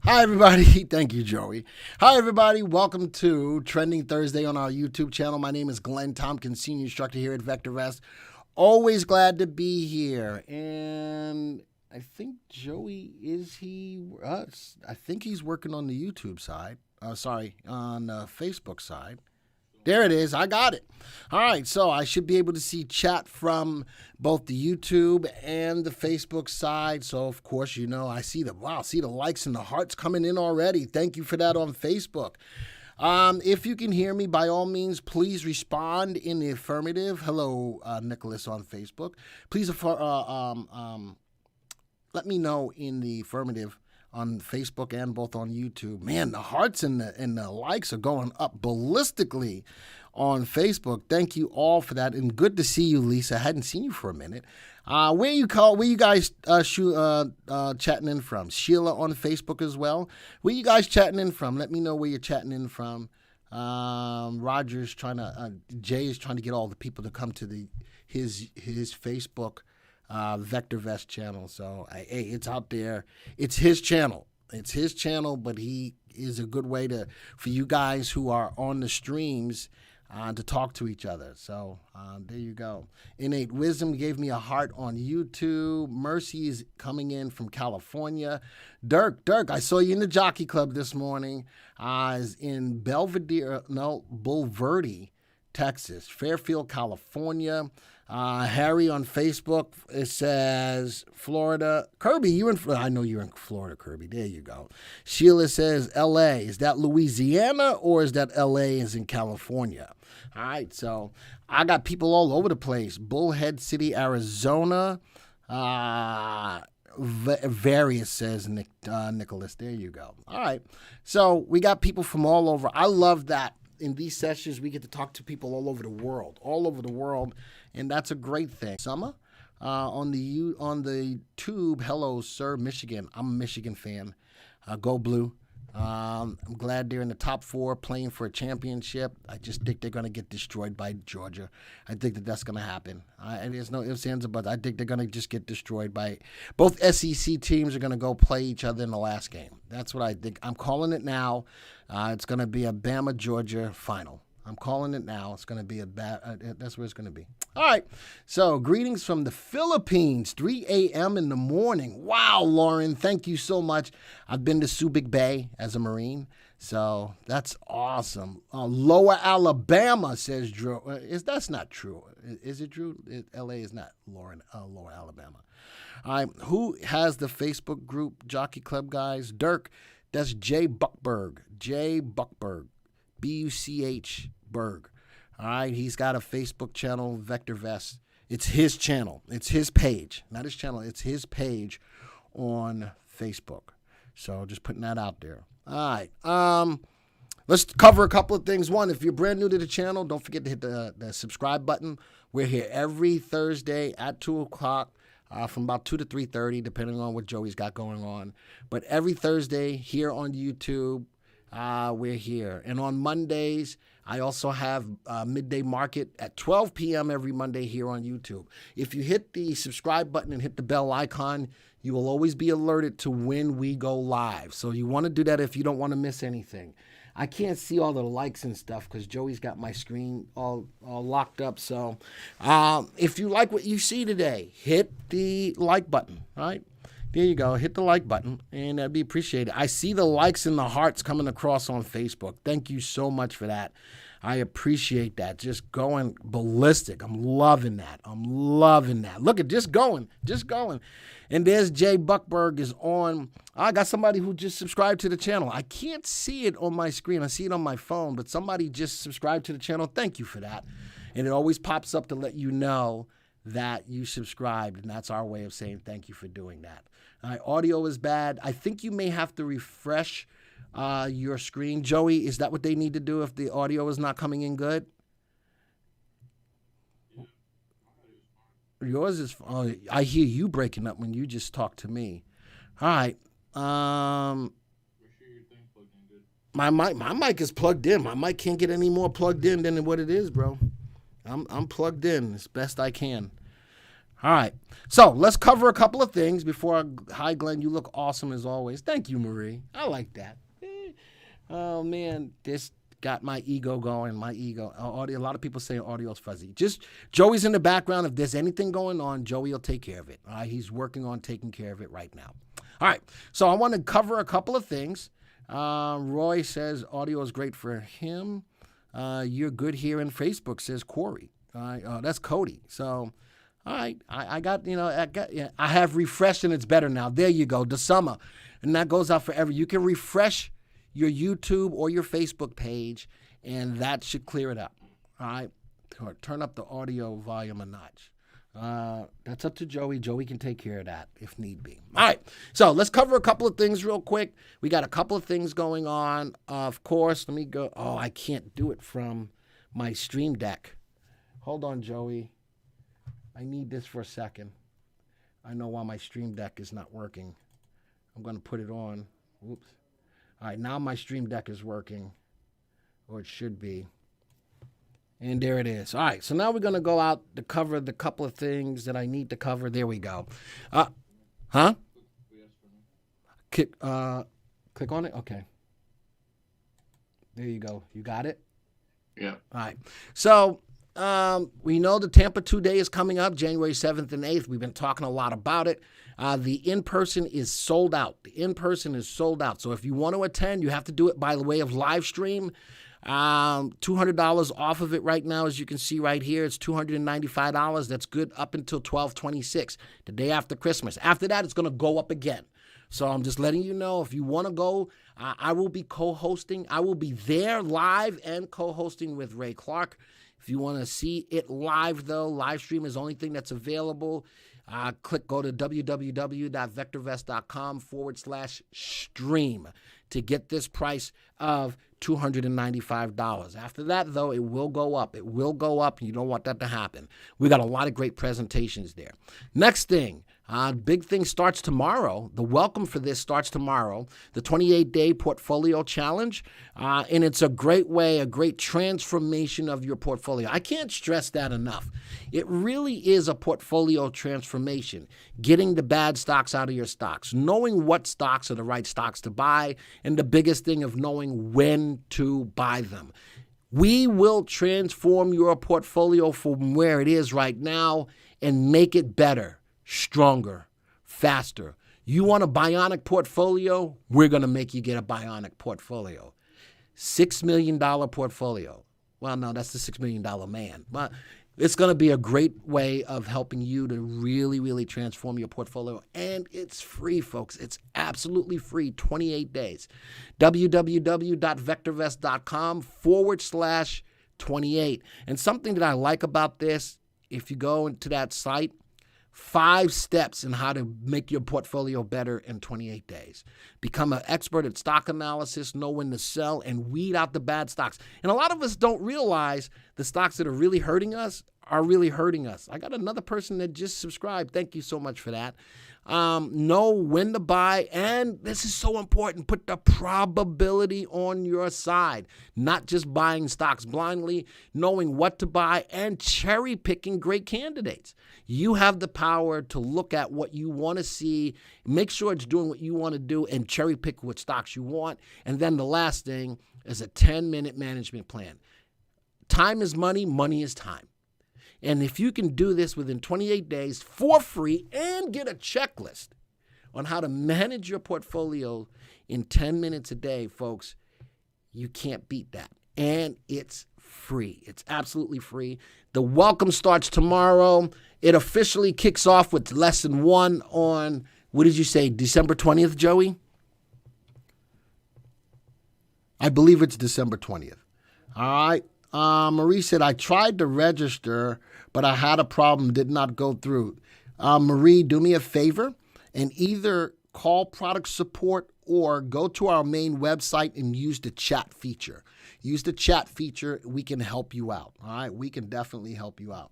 Hi, everybody. Thank you, Joey. Hi, everybody. Welcome to Trending Thursday on our YouTube channel. My name is Glenn Tompkins, Senior Instructor here at VectorVest. Always glad to be here. And I think Joey, I think he's working on the YouTube side. On the Facebook side. There it is. I got it. All right. So I should be able to see chat from both the YouTube and the Facebook side. So, of course, I see the likes and the hearts coming in already. Thank you for that on Facebook. If you can hear me, by all means, please respond in the affirmative. Hello, Nicholas on Facebook. Please let me know in the affirmative on Facebook and both on YouTube. Man, the hearts and the likes are going up ballistically on Facebook. Thank you all for that, and good to see you, Lisa. I hadn't seen you for a minute. Where you guys chatting in from? Sheila on Facebook as well. Where you guys chatting in from? Let me know where you're chatting in from. Jay is trying to get all the people to come to his Facebook VectorVest channel. So hey, it's out there. It's his channel. But he is a good way for you guys who are on the streams to talk to each other. So there you go. Innate Wisdom gave me a heart on YouTube. Mercy is coming in from California. Dirk, I saw you in the Jockey Club this morning. Is in Bulverde, Texas. Fairfield, California. Harry on Facebook, it says Florida. Kirby, I know you're in Florida, Kirby. There you go. Sheila says L.A. Is that Louisiana or is that L.A. is in California? All right, so I got people all over the place. Bullhead City, Arizona. Various, says Nicholas. There you go. All right, so we got people from all over. I love that. In these sessions, we get to talk to people all over the world, and that's a great thing. Summer, on the tube, hello, sir, Michigan. I'm a Michigan fan. Go Blue. I'm glad they're in the top 4 playing for a championship. I just think they're going to get destroyed by Georgia. I think that's going to happen. And there's no ifs, ands, or buts. I think they're going to just get destroyed by both SEC teams are going to go play each other in the last game. That's what I think. I'm calling it now. It's going to be a Bama-Georgia final. I'm calling it now. It's going to be that's where it's going to be. All right. So greetings from the Philippines, 3 a.m. in the morning. Wow, Lauren, thank you so much. I've been to Subic Bay as a Marine, so that's awesome. Lower Alabama, says Drew. That's not true. Is it Drew? L.A. is not Lower Alabama. All right. Who has the Facebook group, Jockey Club guys? Dirk, that's Jay Buckberg. B-U-C-H Berg. All right, he's got a Facebook channel, VectorVest. It's his channel. It's his page. Not his channel. It's his page on Facebook. So just putting that out there. All right. Let's cover a couple of things. One, if you're brand new to the channel, don't forget to hit the subscribe button. We're here every Thursday at 2 o'clock. From about 2 to 3:30, depending on what Joey's got going on. But every Thursday here on YouTube, we're here. And on Mondays, I also have Midday Market at 12 p.m. every Monday here on YouTube. If you hit the subscribe button and hit the bell icon, you will always be alerted to when we go live. So you want to do that if you don't want to miss anything. I can't see all the likes and stuff because Joey's got my screen all locked up. So if you like what you see today, hit the like button, all right? There you go. Hit the like button, and that'd be appreciated. I see the likes and the hearts coming across on Facebook. Thank you so much for that. I appreciate that. Just going ballistic. I'm loving that. Look at just going. And there's Jay Buckberg is on. I got somebody who just subscribed to the channel. I can't see it on my screen. I see it on my phone, but somebody just subscribed to the channel. Thank you for that. And it always pops up to let you know that you subscribed, and that's our way of saying thank you for doing that. All right, audio is bad. I think you may have to refresh your screen. Joey, is that what they need to do if the audio is not coming in good? Yours is, I hear you breaking up when you just talk to me. All right. My mic is plugged in. My mic can't get any more plugged in than what it is, bro. I'm plugged in as best I can. All right. So let's cover a couple of things before. Hi, Glenn. You look awesome as always. Thank you, Marie. I like that. Oh, man. This got my ego going. My ego. Audio. A lot of people say audio's fuzzy. Just Joey's in the background. If there's anything going on, Joey will take care of it. All right. He's working on taking care of it right now. All right. So I want to cover a couple of things. Roy says audio is great for him. You're good here in Facebook, says Corey. That's Cody. So, all right, I have refreshed and it's better now. There you go, the summer. And that goes out forever. You can refresh your YouTube or your Facebook page, and that should clear it up. All right, turn up the audio volume a notch. That's up to Joey. Joey can take care of that if need be. All right, so let's cover a couple of things real quick. We got a couple of things going on. Of course, let me go. Oh, I can't do it from my Stream Deck. Hold on, Joey. I need this for a second. I know why my Stream Deck is not working. I'm going to put it on. Oops. All right, now my Stream Deck is working, or it should be. And there it is. All right, so now we're going to go out to cover the couple of things that I need to cover. There we go. Click on it? Okay. There you go. You got it? Yeah. All right. So we know the Tampa 2-Day is coming up, January 7th and 8th. We've been talking a lot about it. The in-person is sold out. The in-person is sold out. So if you want to attend, you have to do it by the way of live stream. $200 off of it right now, as you can see right here. It's $295. That's good up until 12/26, the day after Christmas. After that, it's going to go up again. So I'm just letting you know, if you want to go, I will be co-hosting. I will be there live and co-hosting with Ray Clark. If you want to see it live, though, live stream is the only thing that's available. Go to www.vectorvest.com/stream to get this price of $295. After that, though, it will go up. It will go up, and you don't want that to happen. We got a lot of great presentations there. Next thing, big thing starts tomorrow. The welcome for this starts tomorrow, the 28-day portfolio challenge, and it's a great way, a great transformation of your portfolio. I can't stress that enough. It really is a portfolio transformation, getting the bad stocks out of your stocks, knowing what stocks are the right stocks to buy, and the biggest thing of knowing when to buy them. We will transform your portfolio from where it is right now and make it better, stronger, faster. You want a bionic portfolio? We're going to make you get a bionic portfolio. $6 million portfolio. Well, no, that's the $6 million man. But it's going to be a great way of helping you to really, really transform your portfolio. And it's free, folks. It's absolutely free, 28 days. www.vectorvest.com/28. And something that I like about this, if you go into that site, 5 steps in how to make your portfolio better in 28 days. Become an expert at stock analysis, know when to sell, and weed out the bad stocks. And a lot of us don't realize the stocks that are really hurting us are really hurting us. I got another person that just subscribed. Thank you so much for that. Know when to buy, and this is so important, put the probability on your side, not just buying stocks blindly, knowing what to buy, and cherry picking great candidates. You have the power to look at what you want to see, make sure it's doing what you want to do, and cherry pick what stocks you want. And then the last thing is a 10-minute management plan. Time is money, money is time. And if you can do this within 28 days for free and get a checklist on how to manage your portfolio in 10 minutes a day, folks, you can't beat that. And it's free. It's absolutely free. The welcome starts tomorrow. It officially kicks off with lesson 1 on, what did you say, December 20th, Joey? I believe it's December 20th. All right. Marie said, I tried to register, but I had a problem, did not go through. Marie, do me a favor and either call product support or go to our main website and use the chat feature. Use the chat feature. We can help you out. All right. We can definitely help you out.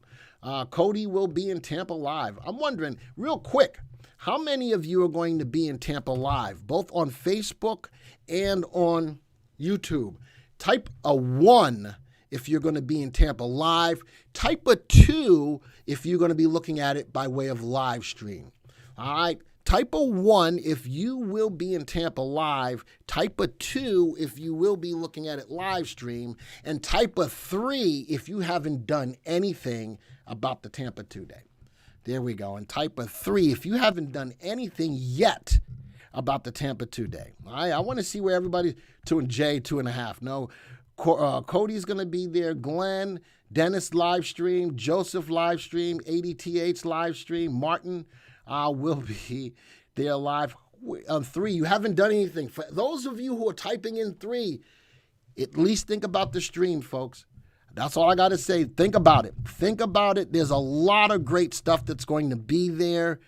Cody will be in Tampa live. I'm wondering real quick, how many of you are going to be in Tampa live, both on Facebook and on YouTube? Type a 1 if you're going to be in Tampa live. Type a 2 if you're going to be looking at it by way of live stream. All right. Type a 1 if you will be in Tampa live. Type a 2 if you will be looking at it live stream. And type a 3 if you haven't done anything about the Tampa 2-day. There we go. And type a 3 if you haven't done anything yet about the Tampa 2-day. All right. I want to see where everybody, 2 and Jay, 2.5. No, Cody's going to be there. Glenn, Dennis live stream. Joseph live stream. ADTH live stream. Martin will be there live. 3, you haven't done anything. For those of you who are typing in 3, at least think about the stream, folks. That's all I got to say. Think about it. Think about it. There's a lot of great stuff that's going to be there.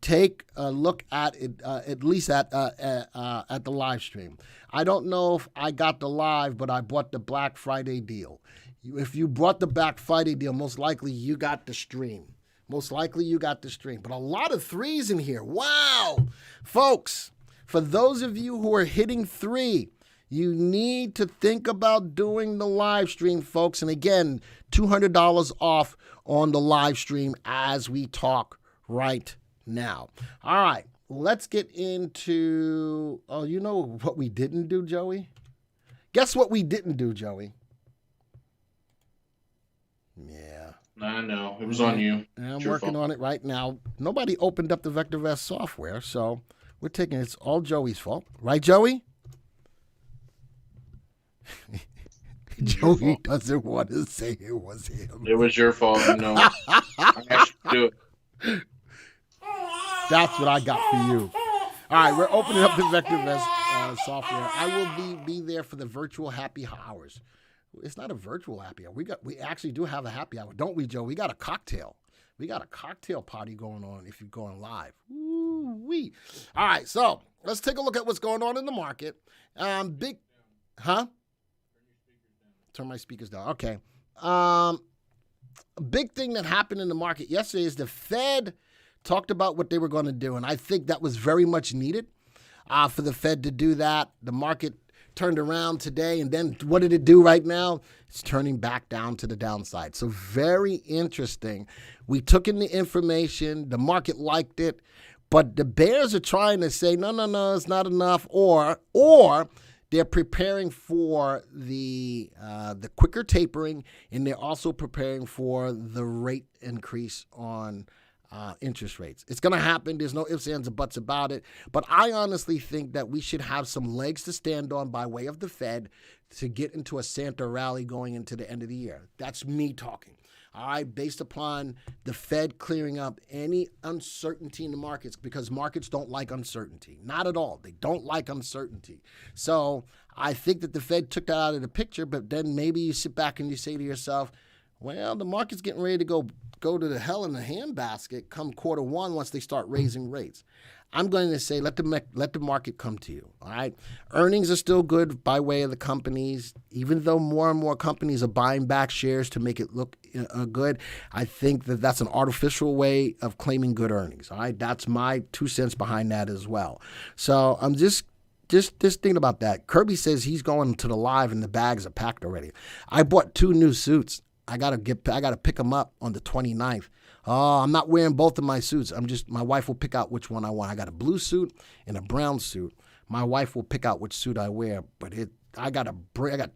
Take a look at it, at least at the live stream. I don't know if I got the live, but I bought the Black Friday deal. If you bought the Black Friday deal, most likely you got the stream. Most likely you got the stream. But a lot of 3s in here. Wow. Folks, for those of you who are hitting 3, you need to think about doing the live stream, folks. And again, $200 off on the live stream as we talk right now. All right, let's get into, you know what we didn't do, Joey? Guess what we didn't do, Joey? Yeah. I know. It was on you. I'm working on it right now. Nobody opened up the VectorVest software, so we're taking it's all Joey's fault. Right, Joey? Joey doesn't want to say it was him. It was your fault. No. I asked you to do it. That's what I got for you. All right, we're opening up the VectorVest software. I will be there for the virtual happy hours. It's not a virtual happy hour. We actually do have a happy hour, don't we, Joe? We got a cocktail. We got a cocktail party going on if you're going live. Ooh-wee. All right, so let's take a look at what's going on in the market. Turn my speakers down. Okay. A big thing that happened in the market yesterday is the Fed talked about what they were going to do, and I think that was very much needed for the Fed to do that. The market turned around today, and then what did it do right now? It's turning back down to the downside. So very interesting. We took in the information. The market liked it, but the bears are trying to say, no, it's not enough, or they're preparing for the quicker tapering, and they're also preparing for the rate increase on interest rates. It's going to happen. There's no ifs, ands, or buts about it. But I honestly think that we should have some legs to stand on by way of the Fed to get into a Santa rally going into the end of the year. That's me talking. All right, based upon the Fed clearing up any uncertainty in the markets, because markets don't like uncertainty. Not at all. They don't like uncertainty. So I think that the Fed took that out of the picture, but then maybe you sit back and you say to yourself, well, the market's getting ready to go to the hell in the handbasket come quarter one once they start raising rates. I'm going to say let the market come to you, all right? Earnings are still good by way of the companies. Even though more and more companies are buying back shares to make it look good, I think that that's an artificial way of claiming good earnings, all right? That's my 2 cents behind that as well. So I'm just thinking about that. Kirby says he's going to the live and the bags are packed already. I bought 2 new suits. I gotta pick them up on the 29th. Oh, I'm not wearing both of my suits. My wife will pick out which one I want. I got a blue suit and a brown suit. My wife will pick out which suit I wear, but I got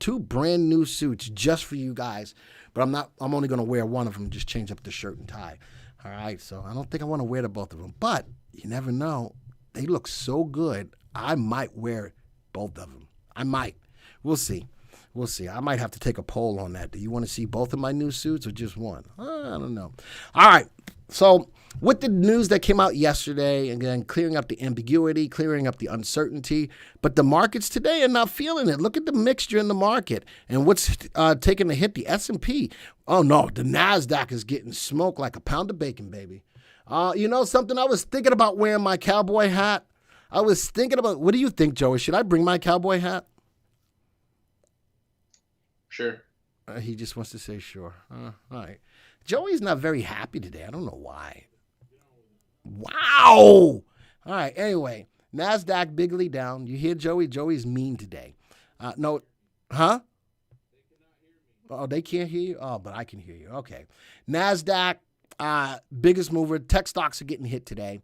2 brand new suits just for you guys, but I'm only going to wear one of them, just change up the shirt and tie. All right, so I don't think I want to wear both of them, but you never know. They look so good. I might wear both of them. I might. We'll see. We'll see. I might have to take a poll on that. Do you want to see both of my new suits or just one? I don't know. All right. So with the news that came out yesterday, again, clearing up the ambiguity, clearing up the uncertainty, but the markets today are not feeling it. Look at the mixture in the market and what's taking a hit. The S&P. Oh, no. The NASDAQ is getting smoked like a pound of bacon, baby. You know something? I was thinking about wearing my cowboy hat. I was thinking about, what do you think, Joey? Should I bring my cowboy hat? Sure. He just wants to say sure. All right. Joey's not very happy today. I don't know why. Wow. All right. Anyway, NASDAQ bigly down. You hear Joey? Joey's mean today. No. Huh? Oh, they can't hear you? Oh, but I can hear you. Okay. NASDAQ, biggest mover. Tech stocks are getting hit today.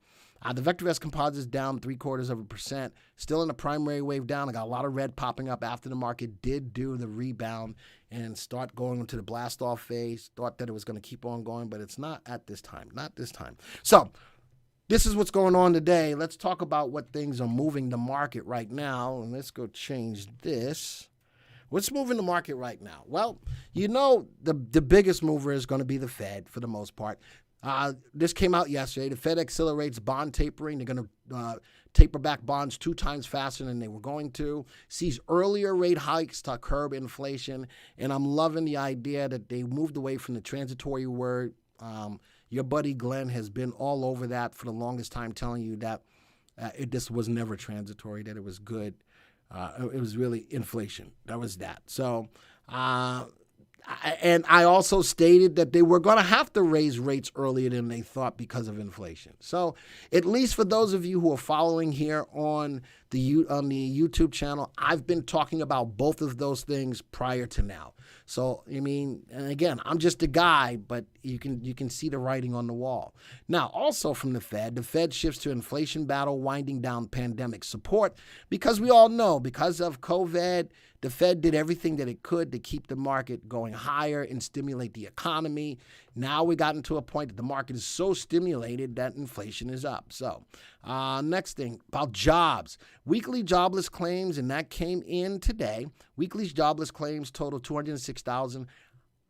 The VectorVest composite is down 0.75%. Still in a primary wave down. I got a lot of red popping up after the market did do the rebound and start going into the blast off phase. Thought that it was going to keep on going, but it's not at this time. Not this time. So this is what's going on today. Let's talk about what things are moving the market right now. And let's go change this. What's moving the market right now? Well, the biggest mover is going to be the Fed for the most part. This came out yesterday. The Fed accelerates bond tapering. They're going to taper back bonds 2 times faster than they were going to. Sees earlier rate hikes to curb inflation. And I'm loving the idea that they moved away from the transitory word. Your buddy Glenn has been all over that for the longest time, telling you that this was never transitory, that it was good. It was really inflation. That was that. So, and I also stated that they were going to have to raise rates earlier than they thought because of inflation. So at least for those of you who are following here on the YouTube channel, I've been talking about both of those things prior to now. So, I mean, and again, I'm just a guy, but you can see the writing on the wall. Now, also from the Fed shifts to inflation battle, winding down pandemic support, because we all know, because of COVID, the Fed did everything that it could to keep the market going higher and stimulate the economy. Now we gotten to a point that the market is so stimulated that inflation is up. So next thing about jobs. Weekly jobless claims, and that came in today. Weekly jobless claims total 206,000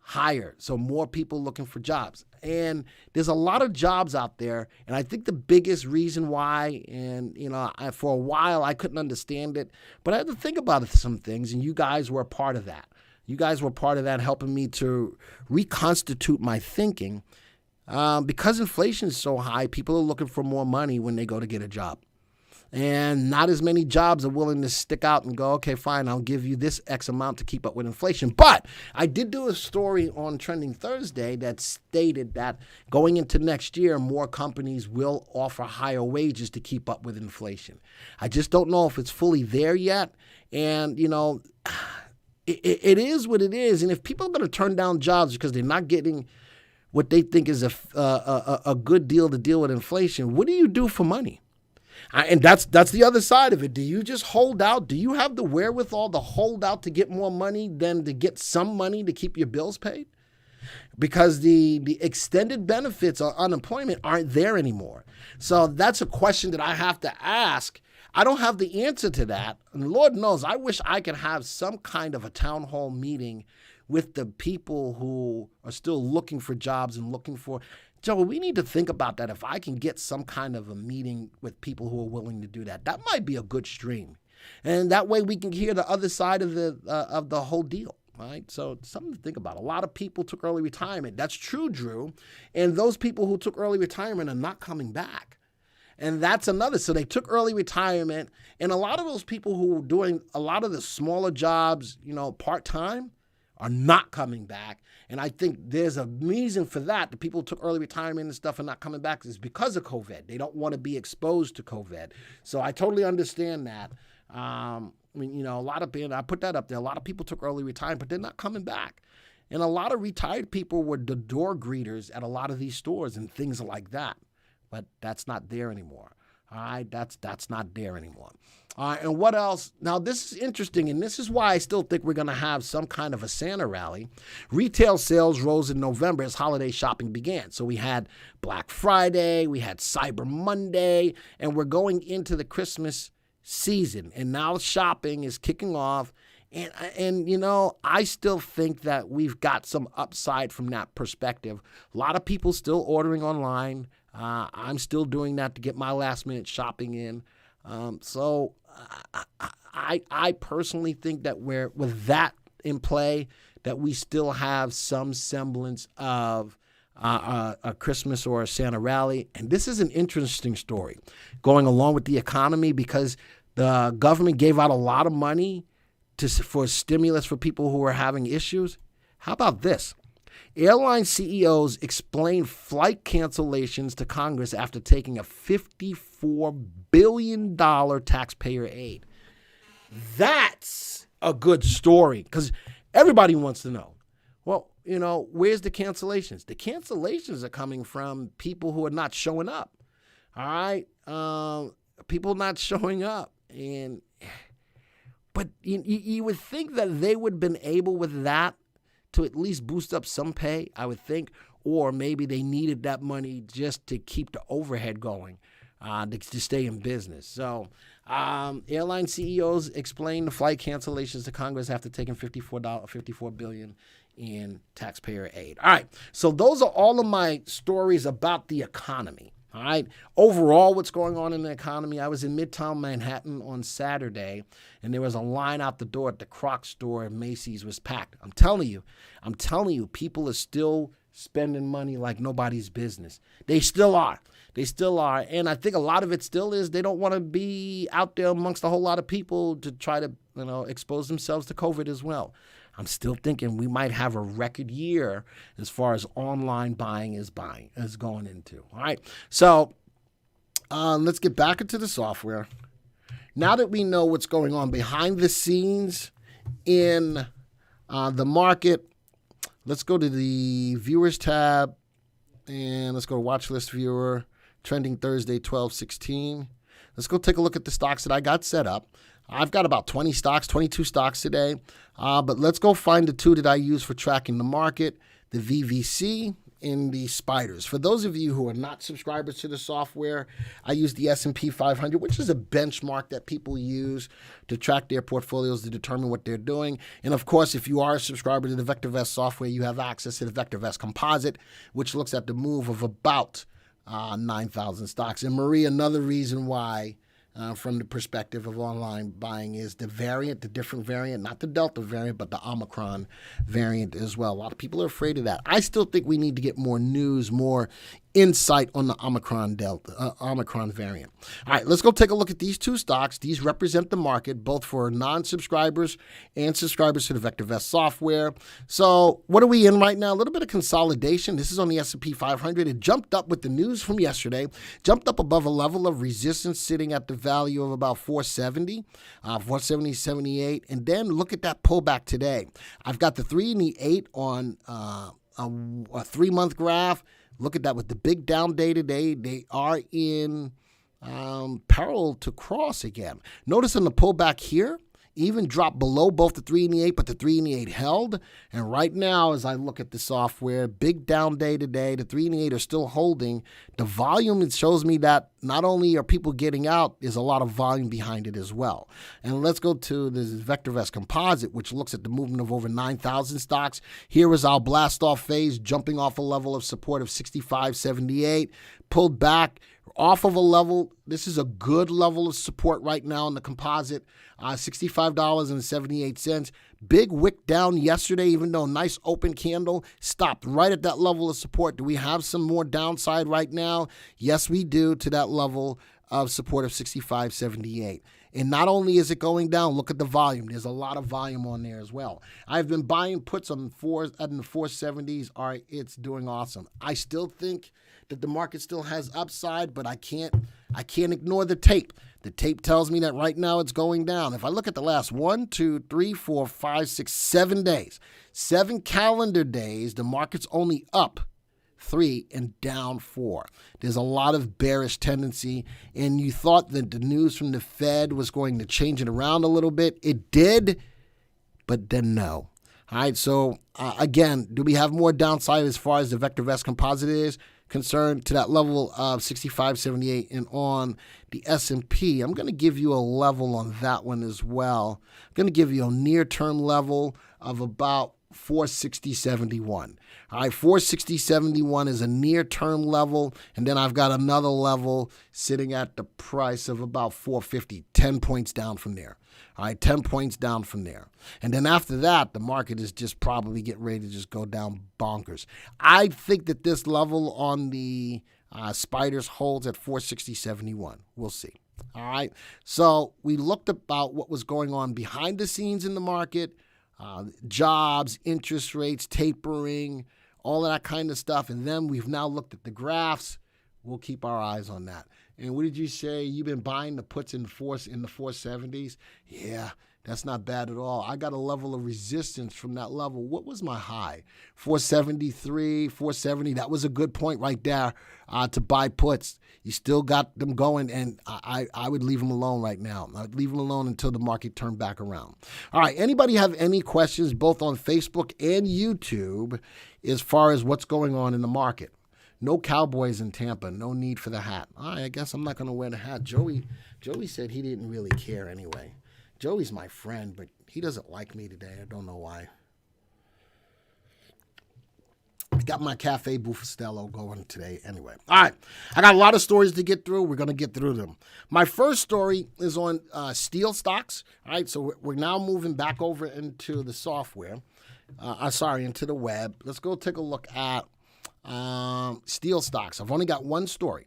higher. So more people looking for jobs. And there's a lot of jobs out there. And I think the biggest reason why, and for a while I couldn't understand it, but I had to think about some things, and you guys were a part of that. You guys were part of that, helping me to reconstitute my thinking. Because inflation is so high, people are looking for more money when they go to get a job. And not as many jobs are willing to stick out and go, okay, fine, I'll give you this X amount to keep up with inflation. But I did do a story on Trending Thursday that stated that going into next year, more companies will offer higher wages to keep up with inflation. I just don't know if it's fully there yet. And, it is what it is. And if people are going to turn down jobs because they're not getting what they think is a good deal to deal with inflation, what do you do for money? And that's the other side of it. Do you just hold out? Do you have the wherewithal to hold out to get more money than to get some money to keep your bills paid? Because the extended benefits on unemployment aren't there anymore. So that's a question that I have to ask. I don't have the answer to that. And Lord knows, I wish I could have some kind of a town hall meeting with the people who are still looking for jobs and looking for... Joe, we need to think about that. If I can get some kind of a meeting with people who are willing to do that, that might be a good stream. And that way we can hear the other side of the whole deal, right? So it's something to think about. A lot of people took early retirement. That's true, Drew. And those people who took early retirement are not coming back. And that's another. So they took early retirement. And a lot of those people who were doing a lot of the smaller jobs, part-time, are not coming back. And I think there's a reason for that. The people who took early retirement and stuff are not coming back is because of COVID. They don't want to be exposed to COVID. So I totally understand that. A lot of people, I put that up there. A lot of people took early retirement, but they're not coming back. And a lot of retired people were the door greeters at a lot of these stores and things like that. But that's not there anymore. All right, that's not there anymore. All right, and what else? Now, this is interesting, and this is why I still think we're going to have some kind of a Santa rally. Retail sales rose in November as holiday shopping began. So we had Black Friday, we had Cyber Monday, and we're going into the Christmas season. And now shopping is kicking off. And I still think that we've got some upside from that perspective. A lot of people still ordering online. I'm still doing that to get my last minute shopping in. So I personally think that with that in play, that we still have some semblance of a Christmas or a Santa rally. And this is an interesting story going along with the economy, because the government gave out a lot of money for stimulus for people who are having issues. How about this? Airline CEOs explain flight cancellations to Congress after taking a $54 billion taxpayer aid. That's a good story, because everybody wants to know. Well, where's the cancellations? The cancellations are coming from people who are not showing up. All right? People not showing up. But you would think that they would have been able with that to at least boost up some pay, I would think, or maybe they needed that money just to keep the overhead going, to stay in business. So airline CEOs explain the flight cancellations to Congress after taking $54 billion in taxpayer aid. All right, so those are all of my stories about the economy. All right. Overall, what's going on in the economy? I was in Midtown Manhattan on Saturday, and there was a line out the door at the Crocs store at Macy's was packed. I'm telling you, people are still spending money like nobody's business. They still are. And I think a lot of it still is they don't want to be out there amongst a whole lot of people to try to, expose themselves to COVID as well. I'm still thinking we might have a record year as far as online buying is going into. All right. So let's get back into the software. Now that we know what's going on behind the scenes in the market, let's go to the viewers tab and let's go to watch list viewer, trending Thursday, 12/16. Let's go take a look at the stocks that I got set up. I've got about 22 stocks today, but let's go find the two that I use for tracking the market, the VVC and the spiders. For those of you who are not subscribers to the software, I use the S&P 500, which is a benchmark that people use to track their portfolios to determine what they're doing. And of course, if you are a subscriber to the VectorVest software, you have access to the VectorVest composite, which looks at the move of about 9,000 stocks. And Marie, another reason why from the perspective of online buying is the different variant, not the Delta variant, but the Omicron variant as well. A lot of people are afraid of that. I still think we need to get more news, more insight on the Omicron variant. All right, let's go take a look at these two stocks. These represent the market, both for non-subscribers and subscribers to the VectorVest software. So what are we in right now? A little bit of consolidation. This is on the S&P 500. It jumped up with the news from yesterday, jumped up above a level of resistance sitting at the value of about 470, 470.78. And then look at that pullback today. I've got the 3 and the 8 on a 3-month graph. Look at that with the big down day today. They are in peril to cross again. Notice in the pullback here, even dropped below both the 3 and the 8, but the 3 and the 8 held. And right now, as I look at the software, big down day today, the 3 and the 8 are still holding. The volume, it shows me that not only are people getting out, there's a lot of volume behind it as well. And let's go to this VectorVest composite, which looks at the movement of over 9,000 stocks. Here is our blast off phase, jumping off a level of support of 65.78, pulled back off of a level. This is a good level of support right now in the composite, $65.78. Big wick down yesterday, even though nice open candle, stopped right at that level of support. Do we have some more downside right now? Yes, we do, to that level of support of 65.78. And not only is it going down, look at the volume. There's a lot of volume on there as well. I've been buying puts on the 470s. All right, it's doing awesome. I still think that the market still has upside, but I can't ignore the tape. The tape tells me that right now it's going down. If I look at the last 1, 2, 3, 4, 5, 6, 7 days, 7 calendar days, the market's only up 3 and down 4. There's a lot of bearish tendency, and you thought that the news from the Fed was going to change it around a little bit. It did, but then no. All right, so again, do we have more downside as far as the VectorVest composite is concerned to that level of 65.78 and on the S&P? I'm going to give you a level on that one as well. I'm going to give you a near-term level of about 460.71. All right, 460.71 is a near-term level, and then I've got another level sitting at the price of about 450, 10 points down from there. All right, 10 points down from there. And then after that, the market is just probably getting ready to just go down bonkers. I think that this level on the spiders holds at 460.71. We'll see. All right, so we looked about what was going on behind the scenes in the market, jobs, interest rates, tapering, all of that kind of stuff. And then we've now looked at the graphs. We'll keep our eyes on that. And what did you say? You've been buying the puts in the 470s? Yeah, that's not bad at all. I got a level of resistance from that level. What was my high? 473, 470. That was a good point right there to buy puts. You still got them going, and I would leave them alone right now. I would leave them alone until the market turned back around. All right, anybody have any questions both on Facebook and YouTube as far as what's going on in the market? No Cowboys in Tampa. No need for the hat. All right, I guess I'm not going to wear the hat. Joey said he didn't really care anyway. Joey's my friend, but he doesn't like me today. I don't know why. I got my Cafe Buffastello going today anyway. All right, I got a lot of stories to get through. We're going to get through them. My first story is on steel stocks. All right, so we're now moving back over into the software. Into the web. Let's go take a look at steel stocks. I've only got one story.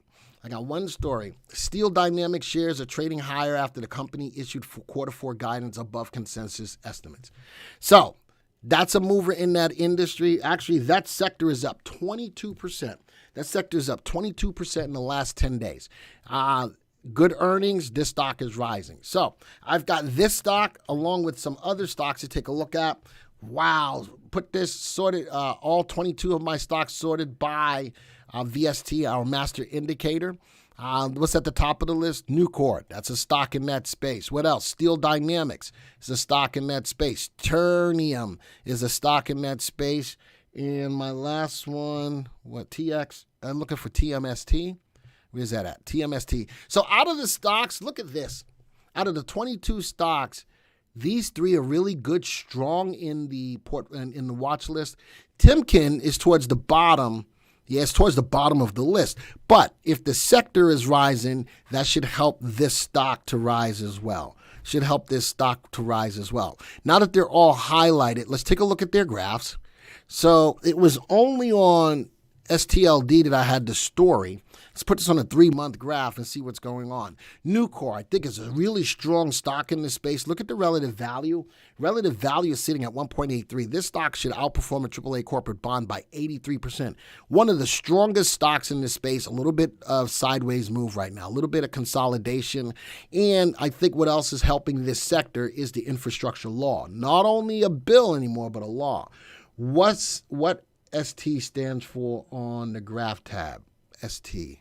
Steel Dynamics shares are trading higher after the company issued quarter four guidance above consensus estimates. So that's a mover in that industry. Actually, that sector is up 22%. That sector is up 22% in the last 10 days. Good earnings, this stock is rising. So I've got this stock along with some other stocks to take a look at. Wow, put this sorted, all 22 of my stocks sorted by VST, our master indicator. What's at the top of the list? Nucor, that's a stock in that space. What else? Steel Dynamics is a stock in that space. Ternium is a stock in that space. And my last one, TX? I'm looking for TMST. Where's that at? TMST. So out of the stocks, look at this. Out of the 22 stocks, these three are really good, strong in the watch list. Timken is towards the bottom. Yeah, it's towards the bottom of the list. But if the sector is rising, that should help this stock to rise as well. Now that they're all highlighted, let's take a look at their graphs. So it was only on STLD that I had the story. Let's put this on a 3-month graph and see what's going on. Nucor, I think, is a really strong stock in this space. Look at the relative value. Relative value is sitting at 1.83. This stock should outperform a AAA corporate bond by 83%. One of the strongest stocks in this space, a little bit of sideways move right now, a little bit of consolidation. And I think what else is helping this sector is the infrastructure law. Not only a bill anymore, but a law. What ST stands for on the graph tab? ST.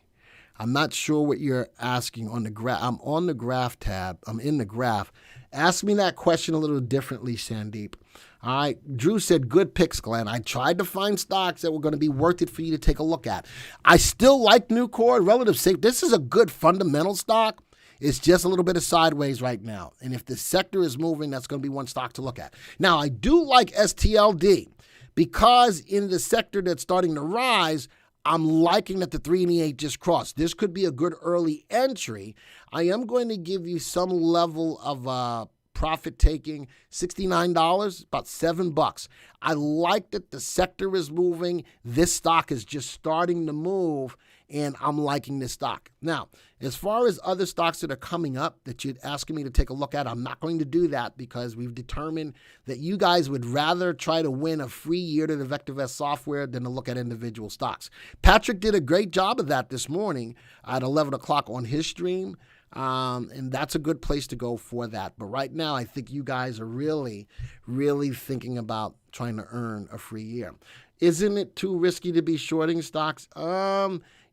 I'm not sure what you're asking on the graph. I'm on the graph tab. I'm in the graph. Ask me that question a little differently, Sandeep. All right. Drew said, good picks, Glenn. I tried to find stocks that were going to be worth it for you to take a look at. I still like Nucor, relative safe. This is a good fundamental stock. It's just a little bit of sideways right now. And if the sector is moving, that's going to be one stock to look at. Now, I do like STLD because in the sector that's starting to rise, I'm liking that the 3 and the 8 just crossed. This could be a good early entry. I am going to give you some level of profit taking. $69, about $7. I like that the sector is moving. This stock is just starting to move, and I'm liking this stock. Now, as far as other stocks that are coming up that you're asking me to take a look at, I'm not going to do that because we've determined that you guys would rather try to win a free year to the VectorVest software than to look at individual stocks. Patrick did a great job of that this morning at 11 o'clock on his stream, and that's a good place to go for that. But right now, I think you guys are really, really thinking about trying to earn a free year. Isn't it too risky to be shorting stocks?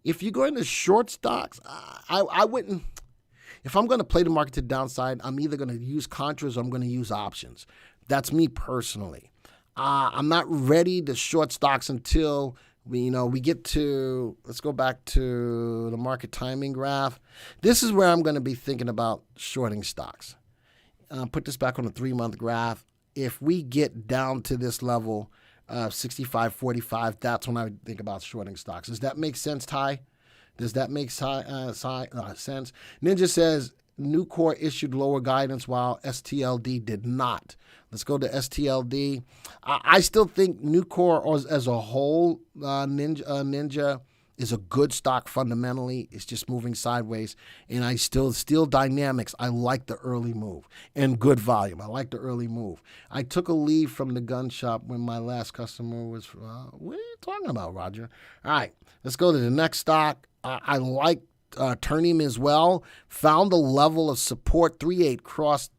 If you're going to short stocks, I wouldn't. If I'm going to play the market to the downside, I'm either going to use contras or I'm going to use options. That's me personally. I'm not ready to short stocks until we get to, let's go back to the market timing graph. This is where I'm going to be thinking about shorting stocks. Put this back on the 3-month graph. If we get down to this level, 65.45, that's when I would think about shorting stocks. Does that make sense, Ty? Does that make sense? Ninja says Nucor issued lower guidance while STLD did not. Let's go to STLD. I still think Nucor as a whole, Ninja is a good stock fundamentally. It's just moving sideways. And I still Dynamics. I like the early move and good volume. I like the early move. I took a leave from the gun shop when my last customer was, what are you talking about, Roger? All right, let's go to the next stock. I like Ternium as well, found a level of support. 3.8 crossed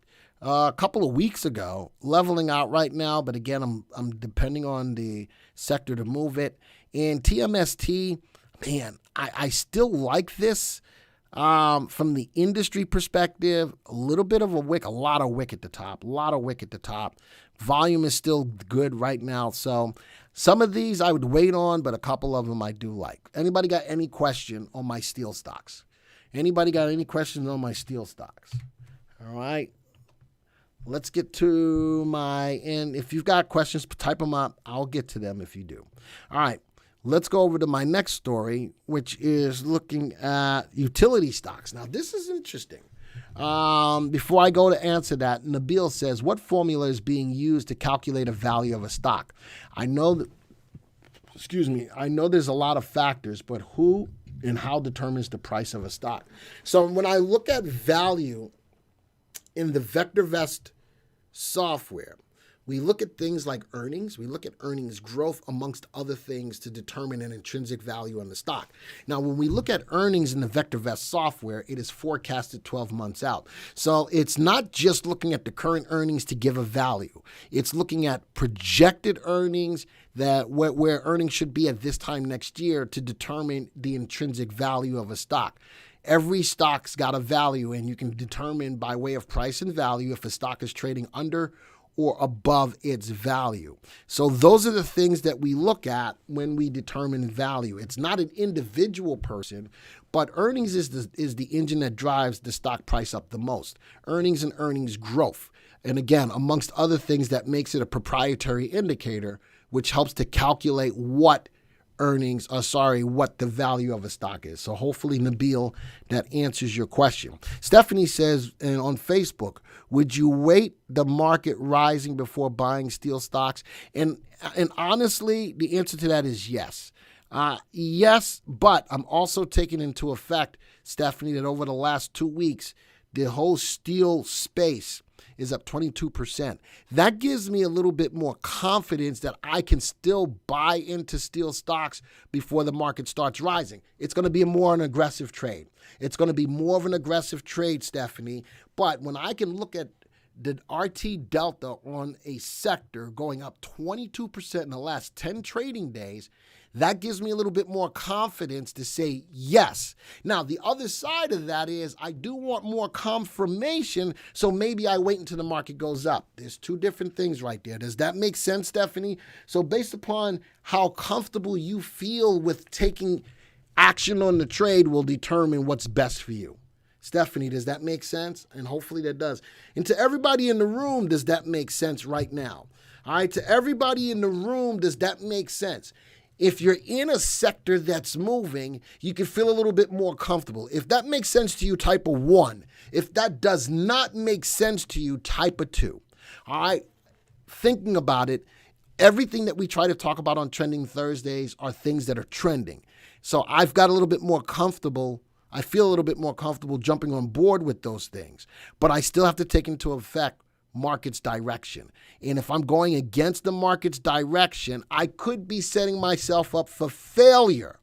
a couple of weeks ago, leveling out right now. But again, I'm depending on the sector to move it. And TMST, man, I still like this. From the industry perspective, a little bit of a wick, a lot of wick at the top, Volume is still good right now. So some of these I would wait on, but a couple of them I do like. Anybody got any question on my steel stocks? Anybody got any questions on my steel stocks? All right. Let's get to and if you've got questions, type them up. I'll get to them if you do. All right. Let's go over to my next story, which is looking at utility stocks. Now, this is interesting. Before I go to answer that, Nabil says, what formula is being used to calculate a value of a stock? I know there's a lot of factors, but who and how determines the price of a stock? So when I look at value in the VectorVest software, we look at things like earnings. We look at earnings growth amongst other things to determine an intrinsic value on the stock. Now, when we look at earnings in the VectorVest software, it is forecasted 12 months out. So it's not just looking at the current earnings to give a value. It's looking at projected earnings that where earnings should be at this time next year to determine the intrinsic value of a stock. Every stock's got a value, and you can determine by way of price and value if a stock is trading under or above its value. So those are the things that we look at when we determine value. It's not an individual person, but earnings is the engine that drives the stock price up the most. Earnings and earnings growth. And again, amongst other things, that makes it a proprietary indicator, which helps to calculate what the value of a stock is. So hopefully, Nabil, that answers your question. Stephanie says, and on Facebook, would you wait the market rising before buying steel stocks? And honestly, the answer to that is yes. Yes, but I'm also taking into effect, Stephanie, that over the last 2 weeks, the whole steel space is up 22%. That gives me a little bit more confidence that I can still buy into steel stocks before the market starts rising. It's going to be an aggressive trade. It's going to be more of an aggressive trade, Stephanie. But when I can look at the RT delta on a sector going up 22% in the last 10 trading days, that gives me a little bit more confidence to say yes. Now, the other side of that is I do want more confirmation, so maybe I wait until the market goes up. There's two different things right there. Does that make sense, Stephanie? So based upon how comfortable you feel with taking action on the trade will determine what's best for you. Stephanie, does that make sense? And hopefully that does. And to everybody in the room, does that make sense right now? All right, to everybody in the room, does that make sense? If you're in a sector that's moving, you can feel a little bit more comfortable. If that makes sense to you, type a 1. If that does not make sense to you, type a 2. All right, thinking about it, everything that we try to talk about on Trending Thursdays are things that are trending. So I've got a little bit more comfortable. I feel a little bit more comfortable jumping on board with those things. But I still have to take into effect market's direction. And if I'm going against the market's direction, I could be setting myself up for failure.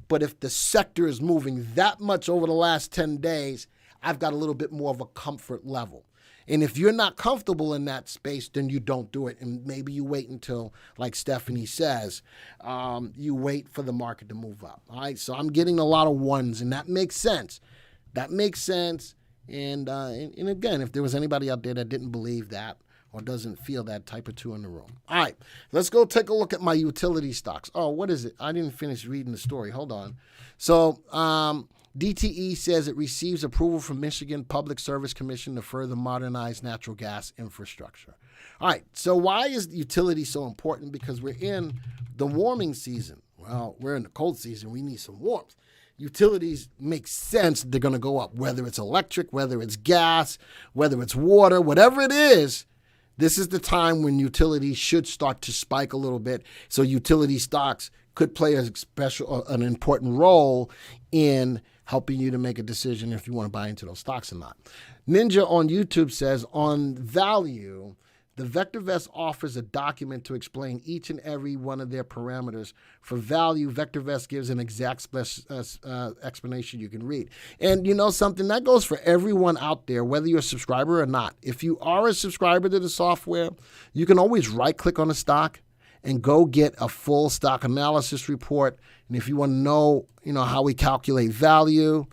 But if the sector is moving that much over the last 10 days, I've got a little bit more of a comfort level. And if you're not comfortable in that space, then you don't do it. And maybe you wait until, like Stephanie says, you wait for the market to move up. All right. So I'm getting a lot of 1s, and that makes sense. That makes sense. And again, if there was anybody out there that didn't believe that or doesn't feel that, type of 2 in the room. All right, let's go take a look at my utility stocks. Oh, what is it? I didn't finish reading the story. Hold on. So DTE says it receives approval from Michigan Public Service Commission to further modernize natural gas infrastructure. All right, so why is utility so important? Because we're in the warming season. Well, we're in the cold season. We need some warmth. Utilities make sense. They're going to go up, whether it's electric, whether it's gas, whether it's water, whatever it is. This is the time when utilities should start to spike a little bit. So utility stocks could play an important role in helping you to make a decision if you want to buy into those stocks or not. Ninja on YouTube says, on value, The VectorVest offers a document to explain each and every one of their parameters. For value, VectorVest gives an exact explanation you can read. And you know something? That goes for everyone out there, whether you're a subscriber or not. If you are a subscriber to the software, you can always right-click on a stock and go get a full stock analysis report. And if you want to know, how we calculate value,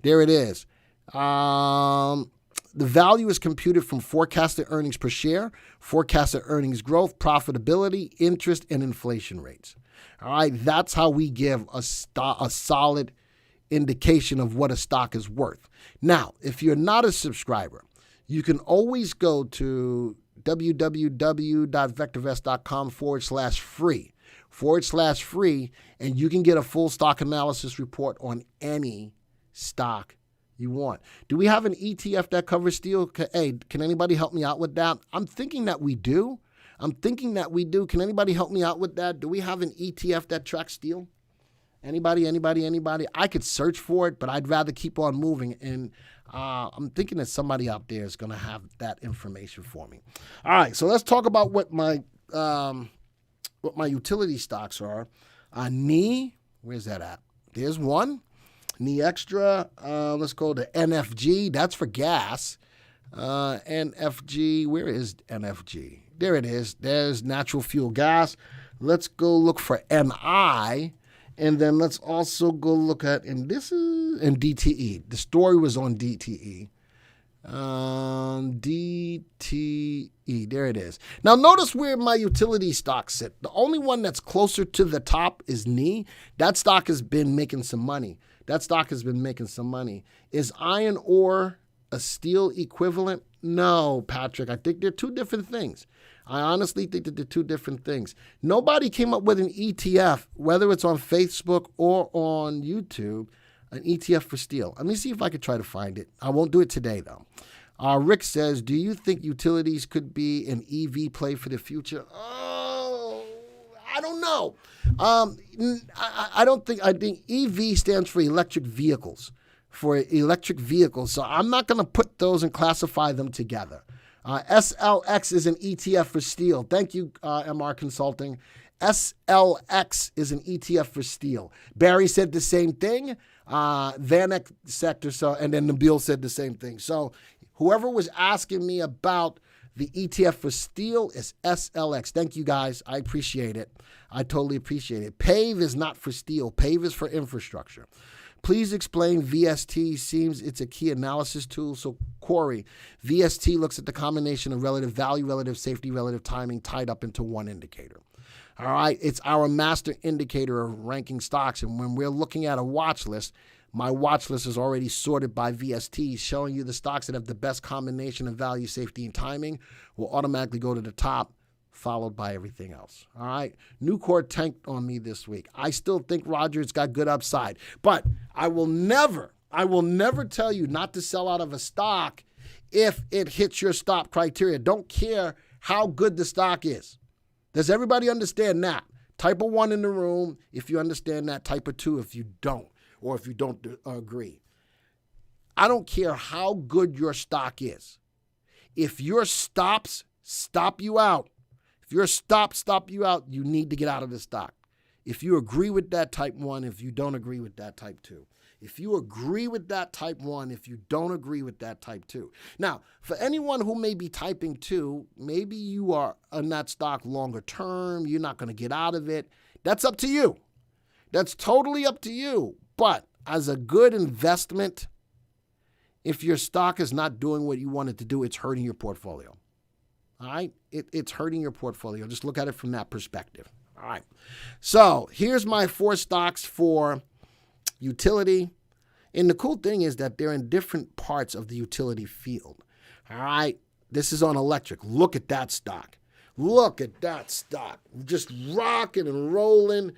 there it is. The value is computed from forecasted earnings per share, forecasted earnings growth, profitability, interest, and inflation rates. All right, that's how we give a solid indication of what a stock is worth. Now, if you're not a subscriber, you can always go to www.vectorvest.com/free, and you can get a full stock analysis report on any stock you want. Do we have an ETF that covers steel? Hey, can anybody help me out with that? I'm thinking that we do. Can anybody help me out with that? Do we have an ETF that tracks steel? Anybody? I could search for it, but I'd rather keep on moving. And I'm thinking that somebody out there is going to have that information for me. All right, so let's talk about what my utility stocks are. NE, where's that at? There's one. NE Extra, let's go to NFG. That's for gas. NFG, where is NFG? There it is. There's natural fuel gas. Let's go look for NI. And then let's also go look at, and this is in DTE. The story was on DTE. DTE, there it is. Now notice where my utility stocks sit. The only one that's closer to the top is NE. That stock has been making some money. Is iron ore a steel equivalent? No, Patrick. I think they're two different things. I honestly think that they're two different things. Nobody came up with an ETF, whether it's on Facebook or on YouTube, an ETF for steel. Let me see if I could try to find it. I won't do it today, though. Rick says, do you think utilities could be an EV play for the future? Oh, I don't know. I think EV stands for electric vehicles. So I'm not going to put those and classify them together. SLX is an ETF for steel. Thank you, MR Consulting. SLX is an ETF for steel. Barry said the same thing. Vanek sector, and then Nabil said the same thing. So whoever was asking me about the ETF for steel is SLX. Thank you, guys. I appreciate it. I totally appreciate it. PAVE is not for steel. PAVE is for infrastructure. Please explain VST. Seems it's a key analysis tool. So, Corey, VST looks at the combination of relative value, relative safety, relative timing tied up into one indicator. All right, it's our master indicator of ranking stocks. And when we're looking at a watch list, my watch list is already sorted by VST, showing you the stocks that have the best combination of value, safety, and timing will automatically go to the top, followed by everything else. All right. Nucor tanked on me this week. I still think Roger's got good upside, but I will never tell you not to sell out of a stock if it hits your stop criteria. Don't care how good the stock is. Does everybody understand that? Type of 1 in the room if you understand that. Type of 2 if you don't, or if you don't agree. I don't care how good your stock is. If your stops stop you out, you need to get out of the stock. If you agree with that, type 1. If you don't agree with that, type 2. If you agree with that, type 1. If you don't agree with that, type 2. Now, for anyone who may be typing 2, maybe you are in that stock longer term. You're not going to get out of it. That's up to you. That's totally up to you. But as a good investment, if your stock is not doing what you want it to do, it's hurting your portfolio. All right? It's hurting your portfolio. Just look at it from that perspective. All right. So here's my 4 stocks for utility. And the cool thing is that they're in different parts of the utility field. All right. This is on electric. Look at that stock. Just rocking and rolling.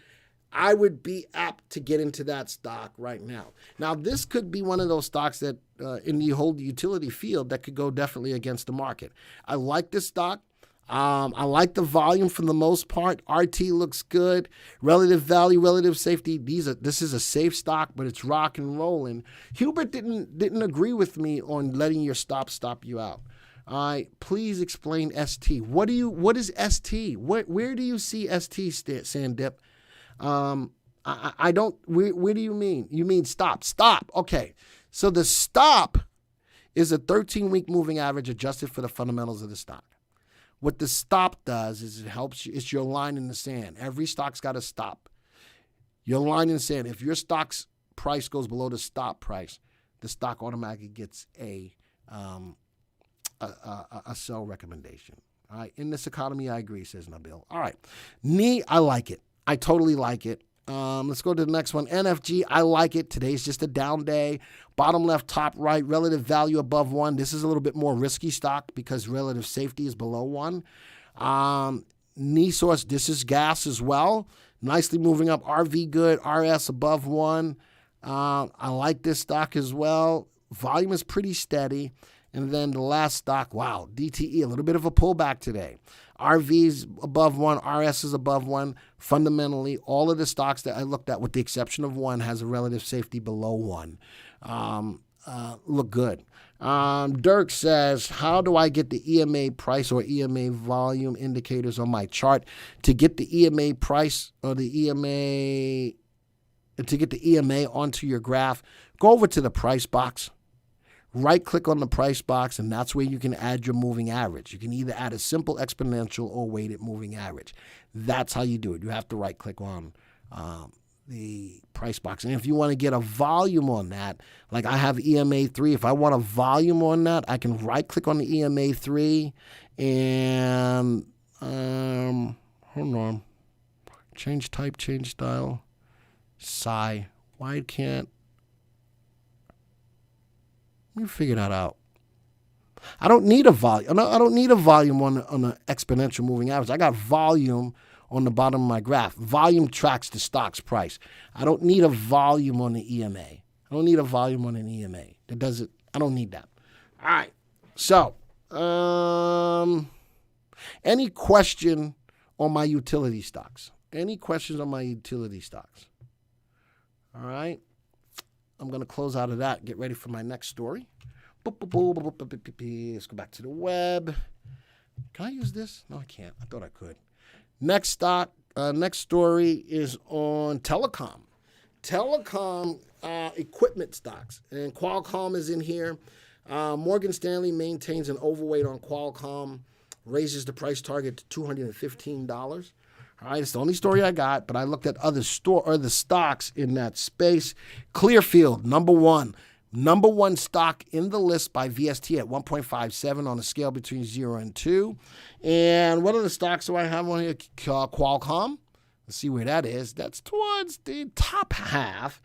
I would be apt to get into that stock right now. Now, this could be one of those stocks that in the whole utility field that could go definitely against the market. I like this stock. I like the volume for the most part. RT looks good. Relative value, relative safety. This is a safe stock, but it's rock and rolling. Hubert didn't agree with me on letting your stop you out. All right, please explain ST. What is ST? Where do you see ST, Sandip? I don't, where do you mean? You mean stop. Stop. Okay. So the stop is a 13-week moving average adjusted for the fundamentals of the stock. What the stop does is it helps you, it's your line in the sand. Every stock's got a stop. Your line in the sand. If your stock's price goes below the stop price, the stock automatically gets a sell recommendation. All right. In this economy, I agree, says Nabil. All right. I like it. I totally like it. Let's go to the next one. NFG, I like it. Today's just a down day. Bottom left, top right, relative value above 1. This is a little bit more risky stock because relative safety is below 1. Source, this is gas as well. Nicely moving up. RV good. RS above 1. I like this stock as well. Volume is pretty steady. And then the last stock, wow, DTE, a little bit of a pullback today. RV's above 1, RS is above 1. Fundamentally, all of the stocks that I looked at, with the exception of one, has a relative safety below 1. Look good. Dirk says, how do I get the EMA price or EMA volume indicators on my chart? To get the EMA price or the EMA, to get the EMA onto your graph, go over to the price box. Right-click on the price box, and that's where you can add your moving average. You can either add a simple exponential or weighted moving average. That's how you do it. You have to right-click on the price box. And if you want to get a volume on that, like I have EMA 3, if I want a volume on that, I can right-click on the EMA 3 and, hold on, change type, change style, psi. Why can't, let me figure that out. I don't need a volume. I don't need a volume on the exponential moving average. I got volume on the bottom of my graph. Volume tracks the stock's price. I don't need a volume on the EMA. I don't need a volume on an EMA. That does it. I don't need that. All right. So, any question on my utility stocks? Any questions on my utility stocks? All right. I'm going to close out of that. Get ready for my next story. Let's go back to the web. Can I use this? No, I can't. I thought I could. Next story is on Telecom. Telecom equipment stocks. And Qualcomm is in here. Morgan Stanley maintains an overweight on Qualcomm, raises the price target to $215. All right, it's the only story I got, but I looked at other stocks in that space. Clearfield, number one stock in the list by VST at 1.57 on a scale between 0 and 2. And what other stocks do I have on here? Qualcomm. Let's see where that is. That's towards the top half.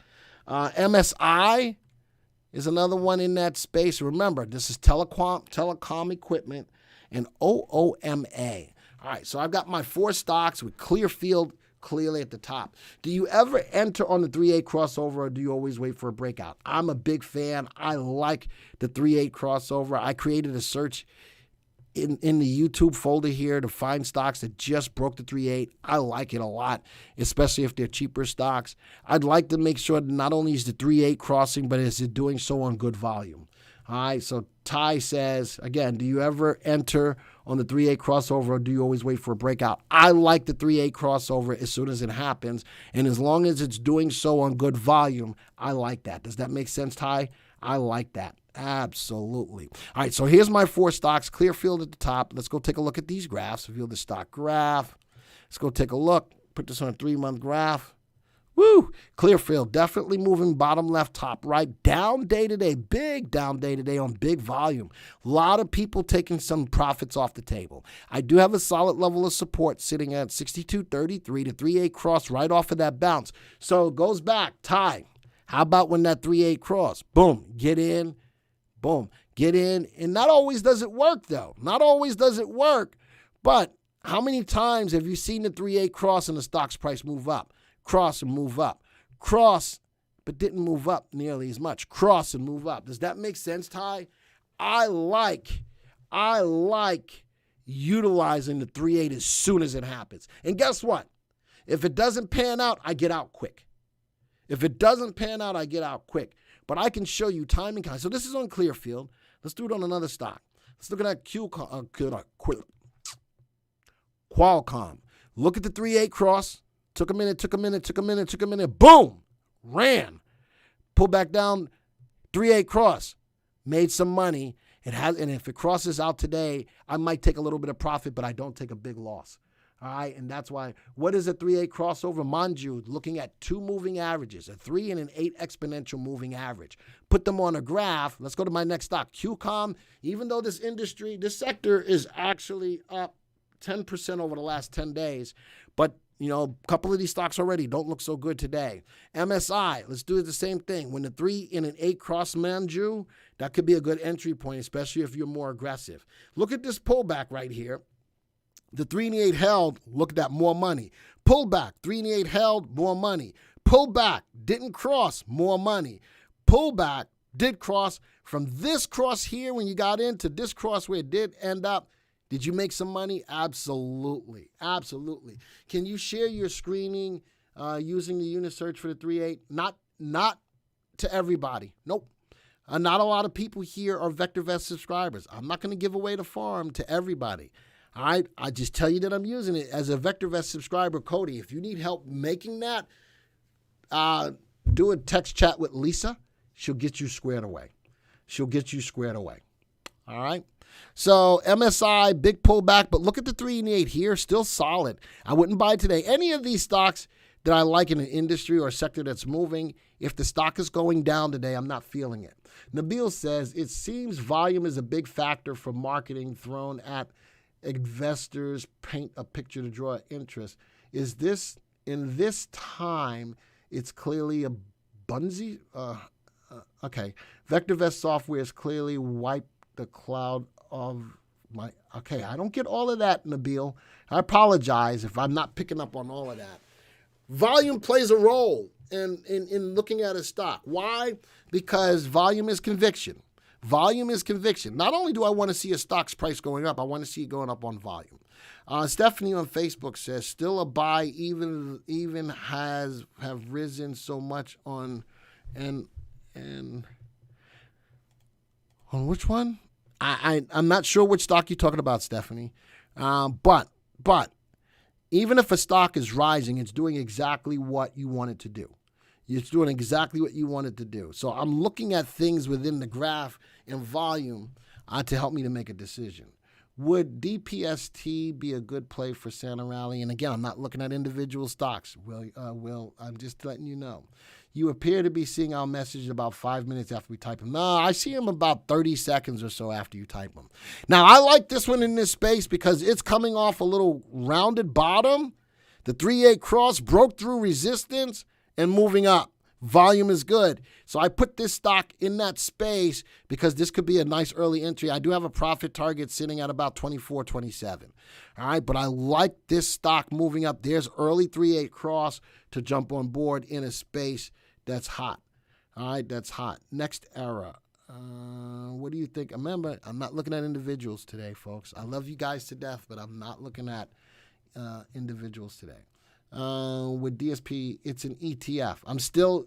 MSI is another one in that space. Remember, this is telecom equipment, and OOMA. All right, so I've got my 4 stocks with Clearfield clearly at the top. Do you ever enter on the 3-8 crossover, or do you always wait for a breakout? I'm a big fan. I like the 3-8 crossover. I created a search in the YouTube folder here to find stocks that just broke the 3-8. I like it a lot, especially if they're cheaper stocks. I'd like to make sure that not only is the 3-8 crossing, but is it doing so on good volume. All right, so Ty says, again, do you ever enter on the 3-8 crossover, or do you always wait for a breakout? I like the 3-8 crossover as soon as it happens, and as long as it's doing so on good volume, I like that. Does that make sense, Ty? I like that. Absolutely. All right, so here's my 4 stocks. Clearfield at the top. Let's go take a look at these graphs. View the stock graph. Let's go take a look. Put this on a 3-month graph. Woo! Clearfield definitely moving bottom left, top right. Down day today. Big down day today on big volume. A lot of people taking some profits off the table. I do have a solid level of support sitting at 62.33 to 3-8 cross right off of that bounce. So it goes back. Ty, how about when that 3-8 cross? Boom. Get in. Boom. Get in. And not always does it work, though. Not always does it work. But how many times have you seen the 3-8 cross and the stock's price move up? Cross and move up. Cross, but didn't move up nearly as much. Cross and move up. Does that make sense, Ty? I like utilizing the 3-8 as soon as it happens. And guess what? If it doesn't pan out, I get out quick. If it doesn't pan out, I get out quick. But I can show you timing. So this is on Clearfield. Let's do it on another stock. Let's look at that Qualcomm. Look at the 3-8 cross. Took a minute. Boom! Ran. Pull back down, 3-8 cross. Made some money. And if it crosses out today, I might take a little bit of profit, but I don't take a big loss. All right, and that's why. What is a 3-8 crossover? Mind you, looking at 2 moving averages, a 3 and an 8 exponential moving average. Put them on a graph. Let's go to my next stock, QCOM. Even though this sector is actually up 10% over the last 10 days, but a couple of these stocks already don't look so good today. MSI, let's do the same thing. When the 3 and an 8 cross manju, that could be a good entry point, especially if you're more aggressive. Look at this pullback right here. The 3 and the 8 held, look at that, more money. Pullback, 3 and the 8 held, more money. Pullback, didn't cross, more money. Pullback, did cross. From this cross here when you got into this cross where it did end up, did you make some money? Absolutely. Absolutely. Can you share your screening using the unit search for the 3-8? Not to everybody. Nope. Not a lot of people here are VectorVest subscribers. I'm not going to give away the farm to everybody. All right. I just tell you that I'm using it as a VectorVest subscriber, Cody. If you need help making that, do a text chat with Lisa. She'll get you squared away. All right. So MSI, big pullback, but look at the 3 and the 8 here, still solid. I wouldn't buy today. Any of these stocks that I like in an industry or a sector that's moving, if the stock is going down today, I'm not feeling it. Nabil says, it seems volume is a big factor for marketing thrown at investors, paint a picture to draw interest. Is this, in this time, it's clearly a Bunzi? Okay. VectorVest software has clearly wiped the cloud of my, okay, I don't get all of that, Nabil. I apologize if I'm not picking up on all of that. Volume plays a role in looking at a stock. Why? Because volume is conviction. Volume is conviction. Not only do I want to see a stock's price going up, I want to see it going up on volume. Stephanie on Facebook says, still a buy, even have risen so much on, and on which one? I'm not sure which stock you're talking about, Stephanie. But even if a stock is rising, it's doing exactly what you want it to do. It's doing exactly what you want it to do. So I'm looking at things within the graph and volume to help me to make a decision. Would DPST be a good play for Santa Rally? And again, I'm not looking at individual stocks. Will, I'm just letting you know. You appear to be seeing our message about 5 minutes after we type them. No, I see them about 30 seconds or so after you type them. Now, I like this one in this space because it's coming off a little rounded bottom. The 3-8 cross broke through resistance and moving up. Volume is good. So I put this stock in that space because this could be a nice early entry. I do have a profit target sitting at about 24.27. All right, but I like this stock moving up. There's early 3-8 cross to jump on board in a space that's hot. All right, that's hot. Next era. What do you think? Remember, I'm not looking at individuals today, folks. I love you guys to death, but I'm not looking at individuals today. With DSP, it's an ETF. I'm still,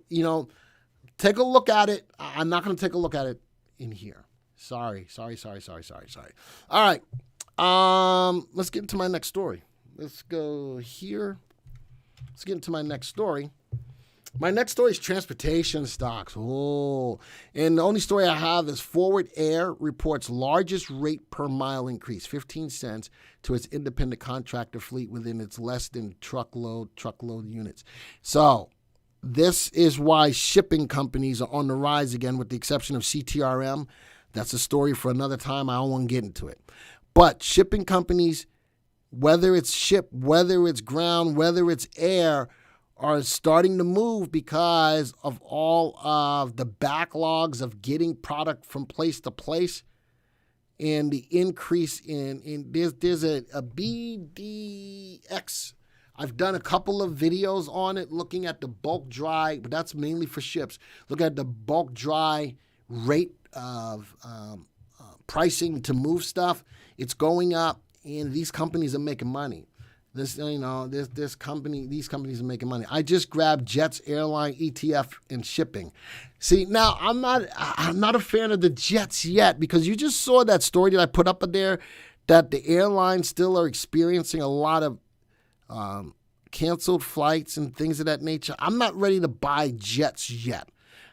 take a look at it. I'm not going to take a look at it in here. Sorry. All right. Let's get into my next story. Let's go here. Let's get into my next story. My next story is transportation stocks. Oh, and the only story I have is Forward Air reports largest rate per mile increase, 15 cents, to its independent contractor fleet within its less than truckload units. So this is why shipping companies are on the rise again, with the exception of CTRM. That's a story for another time. I don't want to get into it. But shipping companies, whether it's ship, whether it's ground, whether it's air, are starting to move because of all of the backlogs of getting product from place to place, and the increase in there's a BDX. I've done a couple of videos on it looking at the bulk dry, but that's mainly for ships. Look at the bulk dry rate of pricing to move stuff. It's going up, and these companies are making money. These companies are making money. I just grabbed Jets airline ETF and shipping. See, now I'm not a fan of the Jets yet, because you just saw that story that I put up there that the airlines still are experiencing a lot of canceled flights and things of that nature. I'm not ready to buy Jets yet.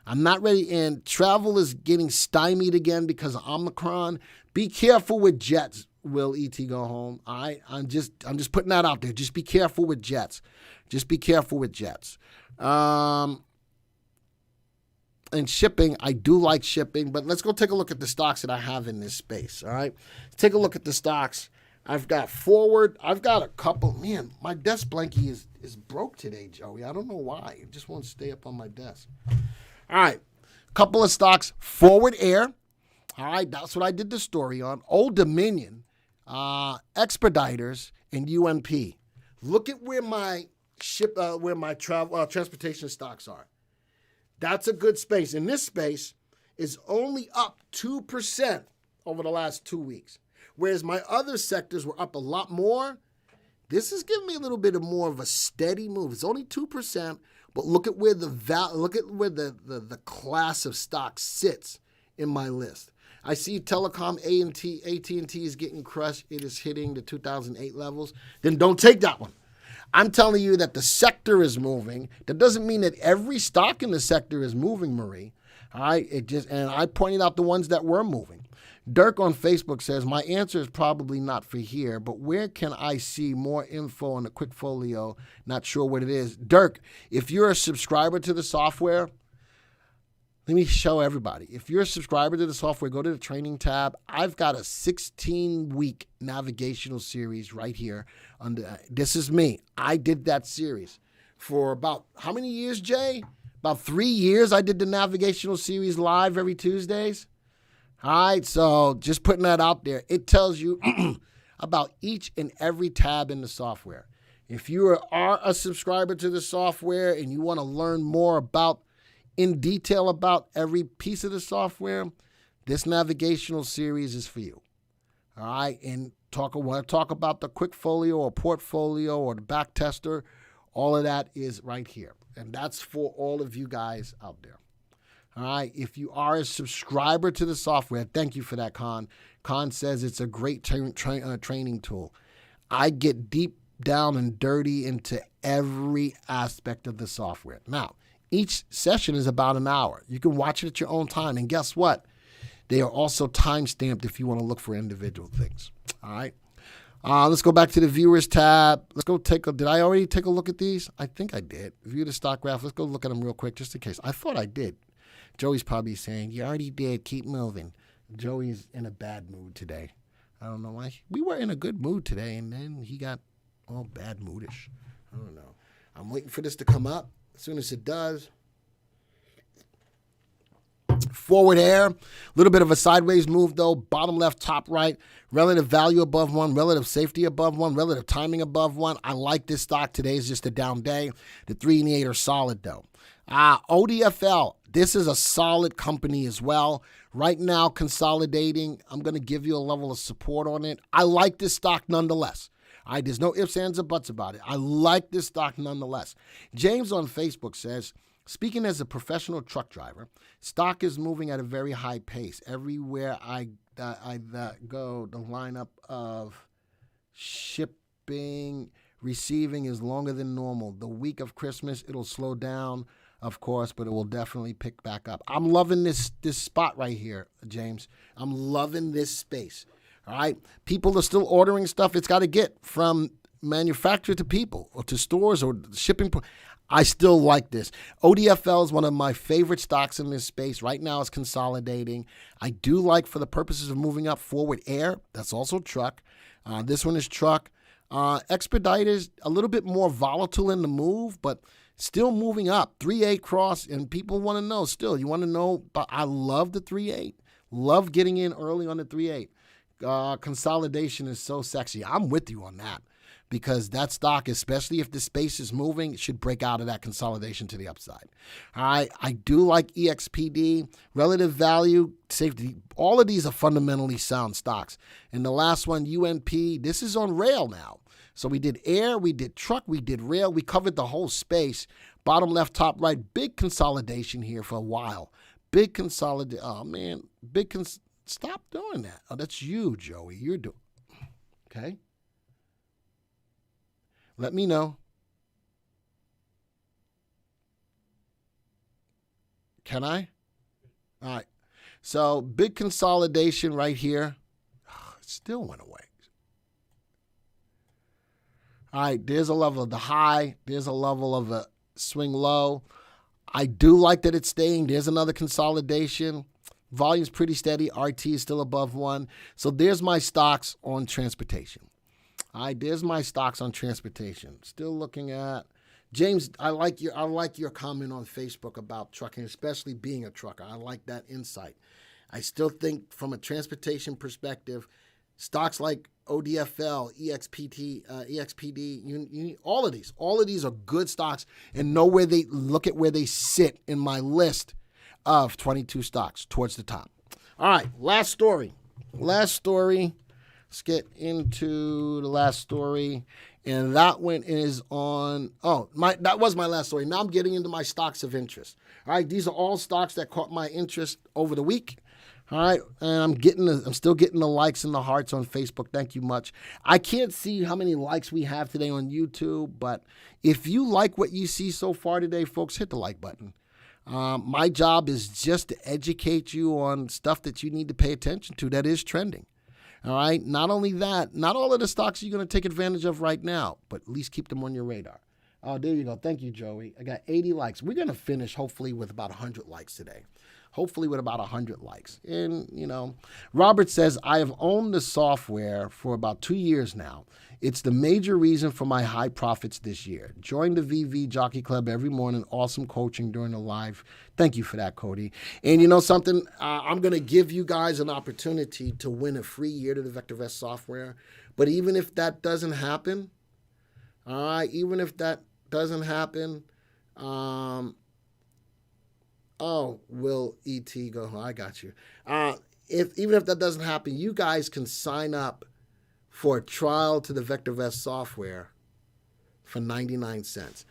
I'm not ready, and travel is getting stymied again because of Omicron. Be careful with Jets. Will ET go home? I'm just putting that out there. Just be careful with Jets. Just be careful with Jets. And shipping, I do like shipping, but let's go take a look at the stocks that I have in this space. All right, let's take a look at the stocks. I've got Forward. I've got a couple. Man, my desk blankie is broke today, Joey. I don't know why. It just won't stay up on my desk. All right, couple of stocks. Forward Air. All right, that's what I did the story on. Old Dominion. Expeditors, and UNP. Look at where my transportation stocks are. That's a good space. And this space is only up 2% over the last 2 weeks, whereas my other sectors were up a lot more. This is giving me a little bit of more of a steady move. It's only 2%, but look at where the class of stocks sits in my list. I see Telecom, AT&T is getting crushed. It is hitting the 2008 levels. Then don't take that one. I'm telling you that the sector is moving. That doesn't mean that every stock in the sector is moving, Marie. All right, and I pointed out the ones that were moving. Dirk on Facebook says, my answer is probably not for here, but where can I see more info on the Quickfolio? Not sure what it is. Dirk, if you're a subscriber to the software, let me show everybody. If you're a subscriber to the software, go to the training tab. I've got a 16-week navigational series right here. This is me. I did that series for about, how many years, Jay? About 3 years I did the navigational series live every Tuesdays. All right, so just putting that out there. It tells you about each and every tab in the software. If you are a subscriber to the software and you want to learn more in detail about every piece of the software, this navigational series is for you. All right, and want to talk about the Quickfolio or portfolio or the back tester, all of that is right here. And that's for all of you guys out there. All right, if you are a subscriber to the software, thank you for that, Con. Con says it's a great training tool. I get deep down and dirty into every aspect of the software. Now, each session is about an hour. You can watch it at your own time. And guess what? They are also time-stamped if you want to look for individual things. All right. Let's go back to the viewers tab. Did I already take a look at these? I think I did. View the stock graph. Let's go look at them real quick just in case. I thought I did. Joey's probably saying, you already did. Keep moving. Joey's in a bad mood today. I don't know why. We were in a good mood today, and then he got all bad moodish. I don't know. I'm waiting for this to come up. As soon as it does. Forward Air, a little bit of a sideways move though. Bottom left, top right. Relative value above one, relative safety above one, relative timing above one. I like this stock. Today is just a down day. The 3 and the 8 are solid though. ODFL, this is a solid company as well. Right now, consolidating. I'm going to give you a level of support on it. I like this stock nonetheless. All right, there's no ifs, ands, or buts about it. I like this stock nonetheless. James on Facebook says, speaking as a professional truck driver, stock is moving at a very high pace. Everywhere I go, the lineup of shipping, receiving is longer than normal. The week of Christmas, it'll slow down, of course, but it will definitely pick back up. I'm loving this spot right here, James. I'm loving this space. All right, people are still ordering stuff. It's got to get from manufacturer to people or to stores or shipping. I still like this. ODFL is one of my favorite stocks in this space. Right now it's consolidating. I do like, for the purposes of moving up, Forward Air. That's also truck. This one is truck. Expeditors, a little bit more volatile in the move, but still moving up. 3.8 cross, and people want to know still. You want to know, but I love the 3.8. Love getting in early on the 3.8. Consolidation is so sexy. I'm with you on that. because that stock, especially if the space is moving, should break out of that consolidation to the upside. All right, I do like EXPD, relative value, safety. All of these are fundamentally sound stocks. And the last one, UNP, this is on rail now. So we did air, we did truck, we did rail. We covered the whole space. Bottom left, top right, big consolidation here for a while. Big consolidation. Oh, man, stop doing that. Oh, that's you, Joey. You're doing. Okay. Let me know. Can I? All right. So big consolidation right here. Oh, it still went away. All right. There's a level of the high. There's a level of a swing low. I do like that it's staying. There's another consolidation. Volume's pretty steady. RT is still above 1. So there's my stocks on transportation. All right, there's my stocks on transportation. Still looking at James. I like your comment on Facebook about trucking, especially being a trucker. I like that insight. I still think from a transportation perspective, stocks like ODFL, EXPD, all of these are good stocks, and look at where they sit in my list of 22 stocks towards the top. All right, last story. Let's get into the last story. And that one is on, that was my last story. Now I'm getting into my stocks of interest. All right, these are all stocks that caught my interest over the week. All right, and I'm still getting the likes and the hearts on Facebook. Thank you much. I can't see how many likes we have today on YouTube, but if you like what you see so far today, folks, hit the like button. My job is just to educate you on stuff that you need to pay attention to that is trending. All right. Not only that, not all of the stocks you're going to take advantage of right now, but at least keep them on your radar. Oh, there you go. Thank you, Joey. I got 80 likes. We're going to finish hopefully with about 100 likes today. And, Robert says, I have owned the software for about 2 years now. It's the major reason for my high profits this year. Join the VV Jockey Club every morning. Awesome coaching during the live. Thank you for that, Cody. And you know something? I'm going to give you guys an opportunity to win a free year to the VectorVest software. But even if that doesn't happen, all right, even if that doesn't happen, will ET go? I got you. Even if that doesn't happen, you guys can sign up for a trial to the VectorVest software for 99 cents.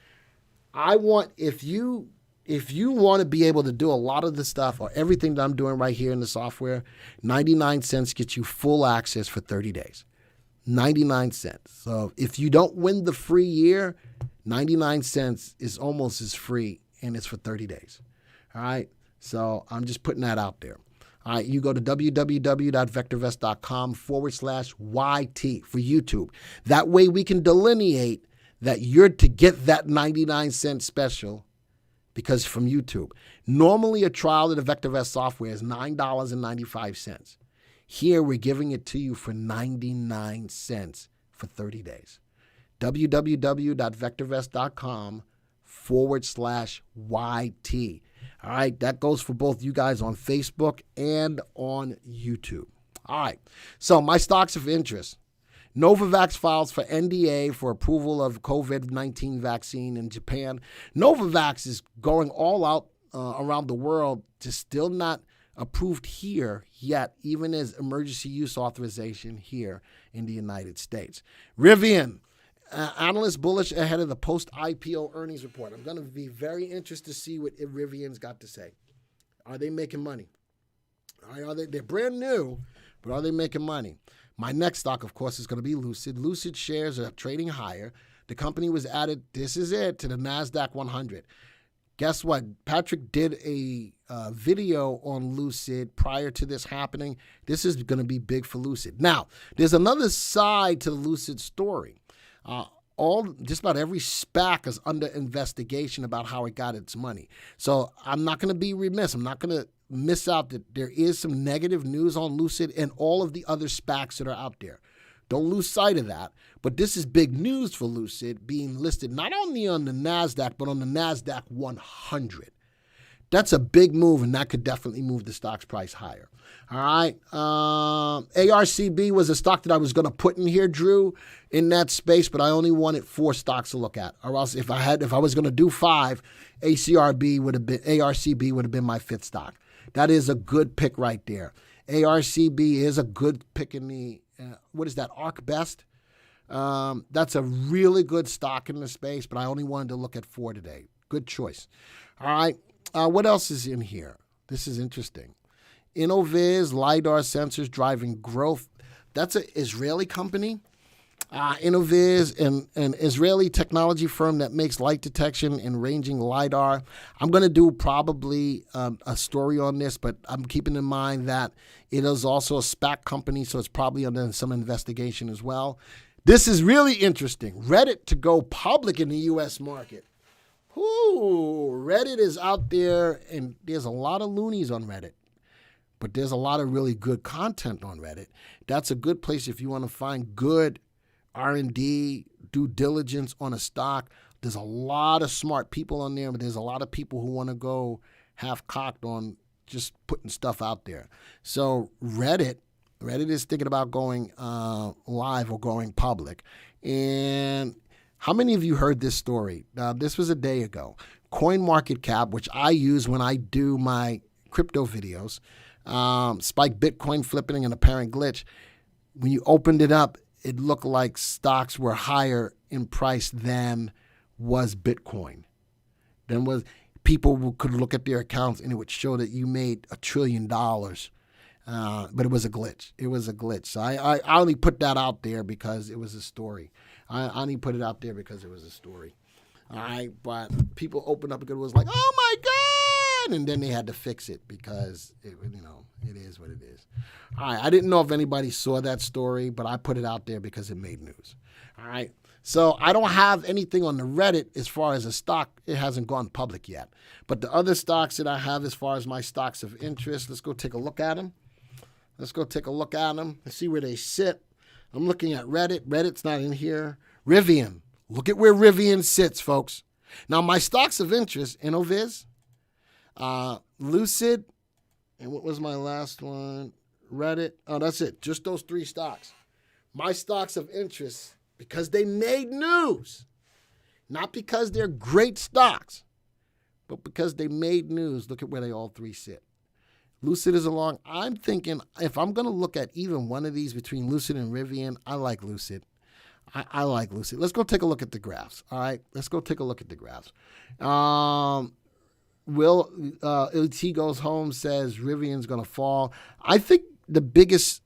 If you want to be able to do a lot of the stuff or everything that I'm doing right here in the software, 99 cents gets you full access for 30 days. 99 cents. So if you don't win the free year, 99 cents is almost as free, and it's for 30 days. All right. So I'm just putting that out there. All right. You go to www.vectorvest.com/YT for YouTube. That way we can delineate that you're to get that 99 cent special because from YouTube. Normally a trial of the VectorVest software is $9.95. Here we're giving it to you for 99 cents for 30 days. www.vectorvest.com/YT. All right, that goes for both you guys on Facebook and on YouTube. All right, so my stocks of interest. Novavax files for NDA for approval of COVID-19 vaccine in Japan. Novavax is going all out around the world, just still not approved here yet, even as emergency use authorization here in the United States. Rivian. Analysts bullish ahead of the post-IPO earnings report. I'm going to be very interested to see what Rivian's got to say. Are they making money? They're brand new, but are they making money? My next stock, of course, is going to be Lucid. Lucid shares are trading higher. The company was added, this is it, to the NASDAQ 100. Guess what? Patrick did a video on Lucid prior to this happening. This is going to be big for Lucid. Now, there's another side to the Lucid story. Just about every SPAC is under investigation about how it got its money. So I'm not going to be remiss. I'm not going to miss out that there is some negative news on Lucid and all of the other SPACs that are out there. Don't lose sight of that. But this is big news for Lucid being listed not only on the NASDAQ, but on the NASDAQ 100. That's a big move, and that could definitely move the stock's price higher. All right. ARCB was a stock that I was going to put in here, Drew, in that space, but I only wanted 4 stocks to look at. Or else if I was going to do 5, ARCB would have been my 5th stock. That is a good pick right there. ARCB is a good pick in the, what is that, ARC Best? That's a really good stock in the space, but I only wanted to look at 4 today. Good choice. All right. What else is in here? This is interesting. Innoviz, LiDAR sensors driving growth. That's an Israeli company. Innoviz, an Israeli technology firm that makes light detection and ranging LiDAR. I'm going to do probably a story on this, but I'm keeping in mind that it is also a SPAC company, so it's probably under some investigation as well. This is really interesting. Reddit to go public in the U.S. market. Ooh, Reddit is out there, and there's a lot of loonies on Reddit, but there's a lot of really good content on Reddit. That's a good place if you want to find good R&D, due diligence on a stock. There's a lot of smart people on there, but there's a lot of people who want to go half-cocked on just putting stuff out there. So Reddit is thinking about going live or going public. And how many of you heard this story? This was a day ago. CoinMarketCap, which I use when I do my crypto videos, spiked Bitcoin flipping an apparent glitch. When you opened it up, it looked like stocks were higher in price than was Bitcoin. Then was people could look at their accounts and it would show that you made $1 trillion. But it was a glitch. It was a glitch. So I only put that out there because it was a story. I only put it out there because it was a story. All right, but people opened up and it was like, oh my God! And then they had to fix it because it is what it is. All right, I didn't know if anybody saw that story, but I put it out there because it made news. All right, so I don't have anything on the Reddit as far as a stock. It hasn't gone public yet. But the other stocks that I have as far as my stocks of interest, let's go take a look at them. Let's go take a look at them and see where they sit. I'm looking at Reddit. Reddit's not in here. Rivian. Look at where Rivian sits, folks. Now, my stocks of interest, Innoviz, Lucid, and what was my last one? Reddit. Oh, that's it. Just those 3 stocks. My stocks of interest, because they made news. Not because they're great stocks, but because they made news. Look at where they all 3 sit. Lucid is along. I'm thinking if I'm going to look at even one of these between Lucid and Rivian, I like Lucid. I like Lucid. Let's go take a look at the graphs. All right, let's go take a look at the graphs. LT Goes Home says Rivian's going to fall. I think the biggest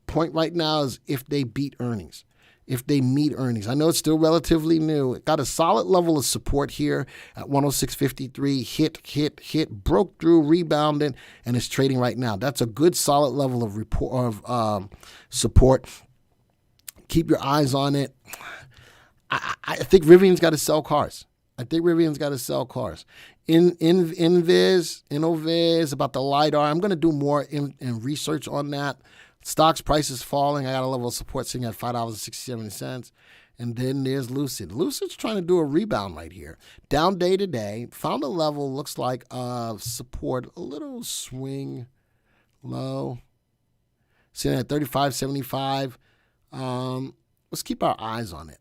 point right now is if they beat earnings. If they meet earnings. I know it's still relatively new. It got a solid level of support here at 106.53. Hit, broke through, rebounded, and is trading right now. That's a good solid level of support. Keep your eyes on it. I think Rivian's got to sell cars. Innoviz, about the LiDAR. I'm going to do more in research on that. Stocks prices falling. I got a level of support sitting at $5.67. And then there's Lucid. Lucid's trying to do a rebound right here. Down day to day. Found a level, looks like, of support. A little swing low. Sitting at $35.75. Let's keep our eyes on it.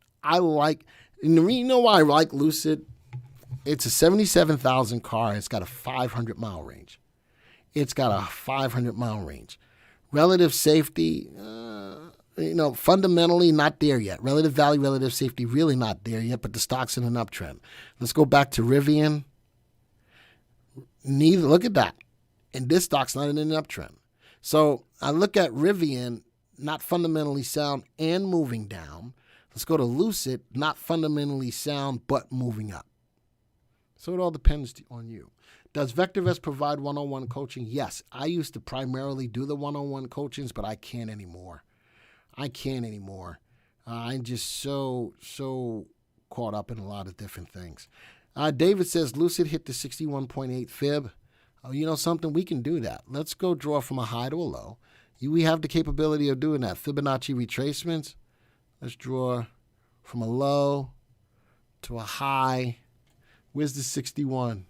You know why I like Lucid? It's a 77,000 car. It's got a 500-mile range. Relative safety, fundamentally not there yet. Relative value, relative safety, really not there yet, but the stock's in an uptrend. Let's go back to Rivian. Look at that. And this stock's not in an uptrend. So I look at Rivian, not fundamentally sound and moving down. Let's go to Lucid, not fundamentally sound, but moving up. So it all depends on you. Does VectorVest provide one-on-one coaching? Yes. I used to primarily do the one-on-one coachings, but I can't anymore. I'm just so caught up in a lot of different things. David says Lucid hit the 61.8 fib. Oh, you know something? We can do that. Let's go draw from a high to a low. We have the capability of doing that. Fibonacci retracements. Let's draw from a low to a high. Where's the 61?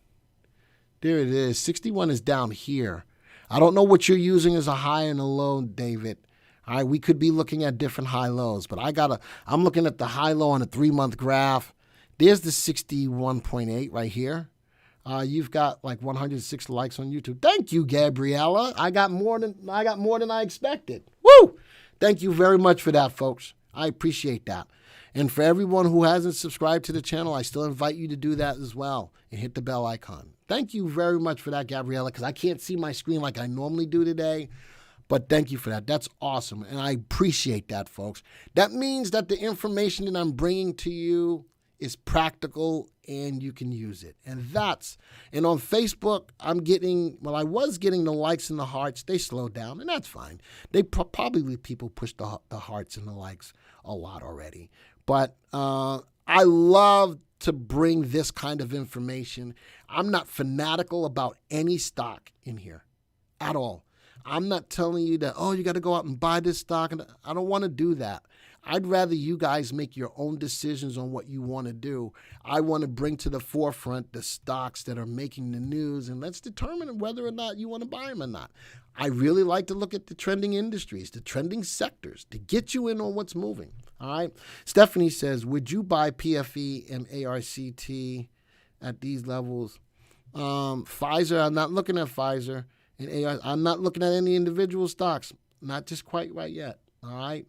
There it is. 61 is down here. I don't know what you're using as a high and a low, David. All right, we could be looking at different high lows, but I'm looking at the high low on a 3-month graph. There's the 61.8 right here. You've got like 106 likes on YouTube. Thank you, Gabriella. I got more than I expected. Woo! Thank you very much for that, folks. I appreciate that. And for everyone who hasn't subscribed to the channel, I still invite you to do that as well and hit the bell icon. Thank you very much for that, Gabriella, because I can't see my screen like I normally do today. But thank you for that. That's awesome. And I appreciate that, folks. That means that the information that I'm bringing to you is practical and you can use it. And on Facebook, I was getting the likes and the hearts. They slowed down, and that's fine. Probably people push the hearts and the likes a lot already. But I love to bring this kind of information. I'm not fanatical about any stock in here at all. I'm not telling you that, you got to go out and buy this stock. And I don't want to do that. I'd rather you guys make your own decisions on what you want to do. I want to bring to the forefront the stocks that are making the news, and let's determine whether or not you want to buy them or not. I really like to look at the trending industries, the trending sectors, to get you in on what's moving. All right. Stephanie says, would you buy PFE and ARCT at these levels? Pfizer, I'm not looking at Pfizer. And I'm not looking at any individual stocks. Not just quite right yet. All right.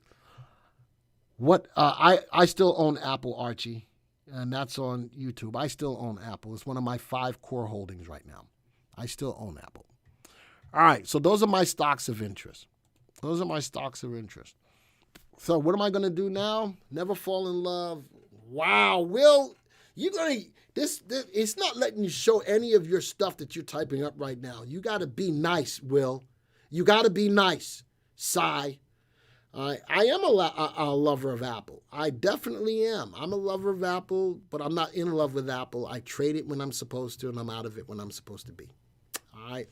I still own Apple, Archie, and that's on YouTube. I still own Apple. It's one of my 5 core holdings right now. I still own Apple. All right. So those are my stocks of interest. So what am I going to do now? Never fall in love. Wow. Will, you're going to... This it's not letting you show any of your stuff that you're typing up right now. You got to be nice, Will. You got to be nice. Sigh. I am a lover of Apple. I definitely am. I'm a lover of Apple, but I'm not in love with Apple. I trade it when I'm supposed to, and I'm out of it when I'm supposed to be. All right.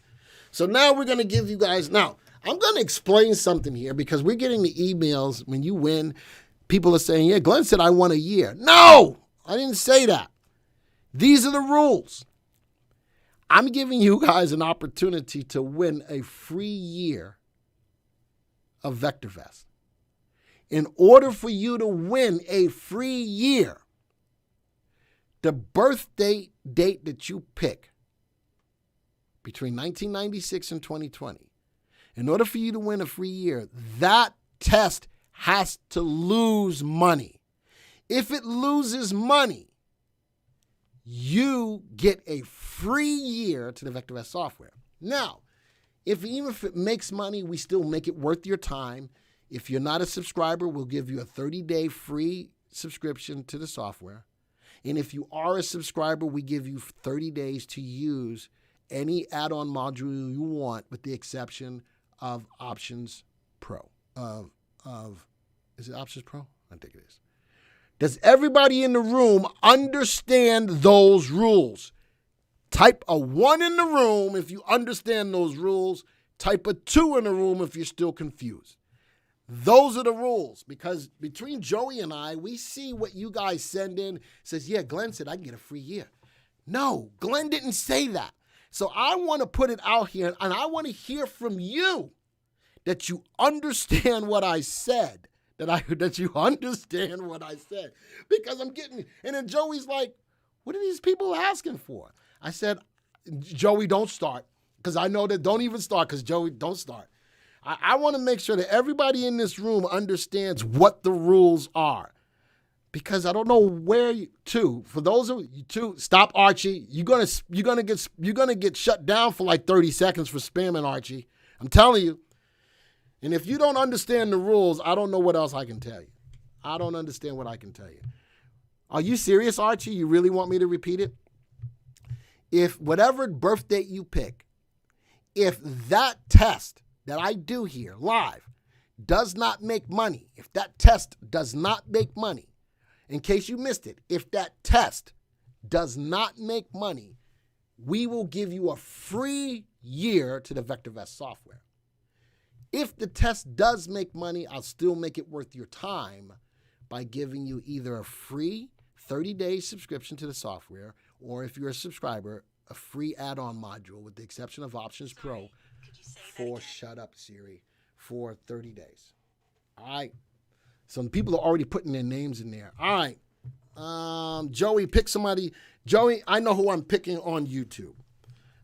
So now we're going to give you guys... Now, I'm going to explain something here because we're getting the emails when you win. People are saying, yeah, Glenn said I won a year. No, I didn't say that. These are the rules. I'm giving you guys an opportunity to win a free year of VectorVest. In order for you to win a free year, the birthday date that you pick between 1996 and 2020, in order for you to win a free year, that test has to lose money. If it loses money, you get a free year to the VectorVest software. Now, even if it makes money, we still make it worth your time. If you're not a subscriber, we'll give you a 30-day free subscription to the software. And if you are a subscriber, we give you 30 days to use any add-on module you want, with the exception of Options Pro. Is it Options Pro? I think it is. Does everybody in the room understand those rules? Type a 1 in the room if you understand those rules. Type a 2 in the room if you're still confused. Those are the rules, because between Joey and I, we see what you guys send in. It says, yeah, Glenn said I can get a free year. No, Glenn didn't say that. So I want to put it out here, and I want to hear from you that you understand what I said. That you understand what I said. Because I'm getting, and then Joey's like, what are these people asking for? I said, Joey, don't start. Because I know that don't even start, because Joey, don't start. I want to make sure that everybody in this room understands what the rules are. Because I don't know where for those of you stop, Archie. You're gonna get shut down for like 30 seconds for spamming, Archie. I'm telling you. And if you don't understand the rules, I don't know what else I can tell you. I don't understand what I can tell you. Are you serious, Archie? You really want me to repeat it? If whatever birth date you pick, if that test that I do here live does not make money, if that test does not make money, in case you missed it, if that test does not make money, we will give you a free year to the VectorVest software. If the test does make money, I'll still make it worth your time by giving you either a free 30-day subscription to the software, or if you're a subscriber, a free add-on module with the exception of Options Pro for Shut Up Siri for 30 days. All right. Some people are already putting their names in there. All right. Joey, pick somebody. Joey, I know who I'm picking on YouTube.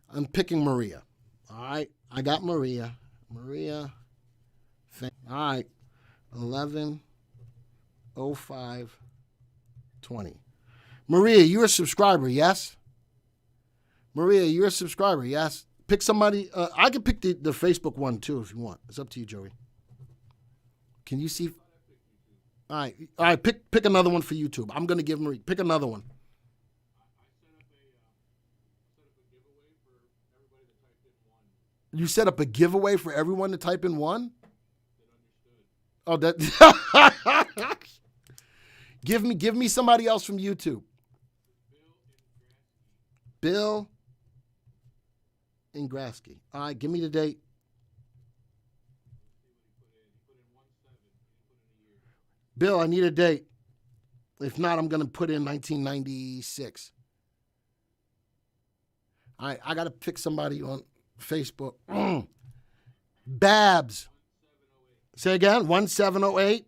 I'm picking Maria. All right. I got Maria. Maria. All right. 11/05/20. Maria, you're a subscriber, yes? Maria, you're a subscriber, yes? Pick somebody. I can pick the Facebook one, too, if you want. It's up to you, Joey. Can you see? All right. Pick another one for YouTube. I'm going to give Maria. Pick another one. You set up a giveaway for everyone to type in one? Oh, that. Give me somebody else from YouTube. Bill Ingrasky. All right, give me the date. Bill, I need a date. If not, I'm going to put in 1996. All right, I got to pick somebody on Facebook. Babs. Say again, 1708.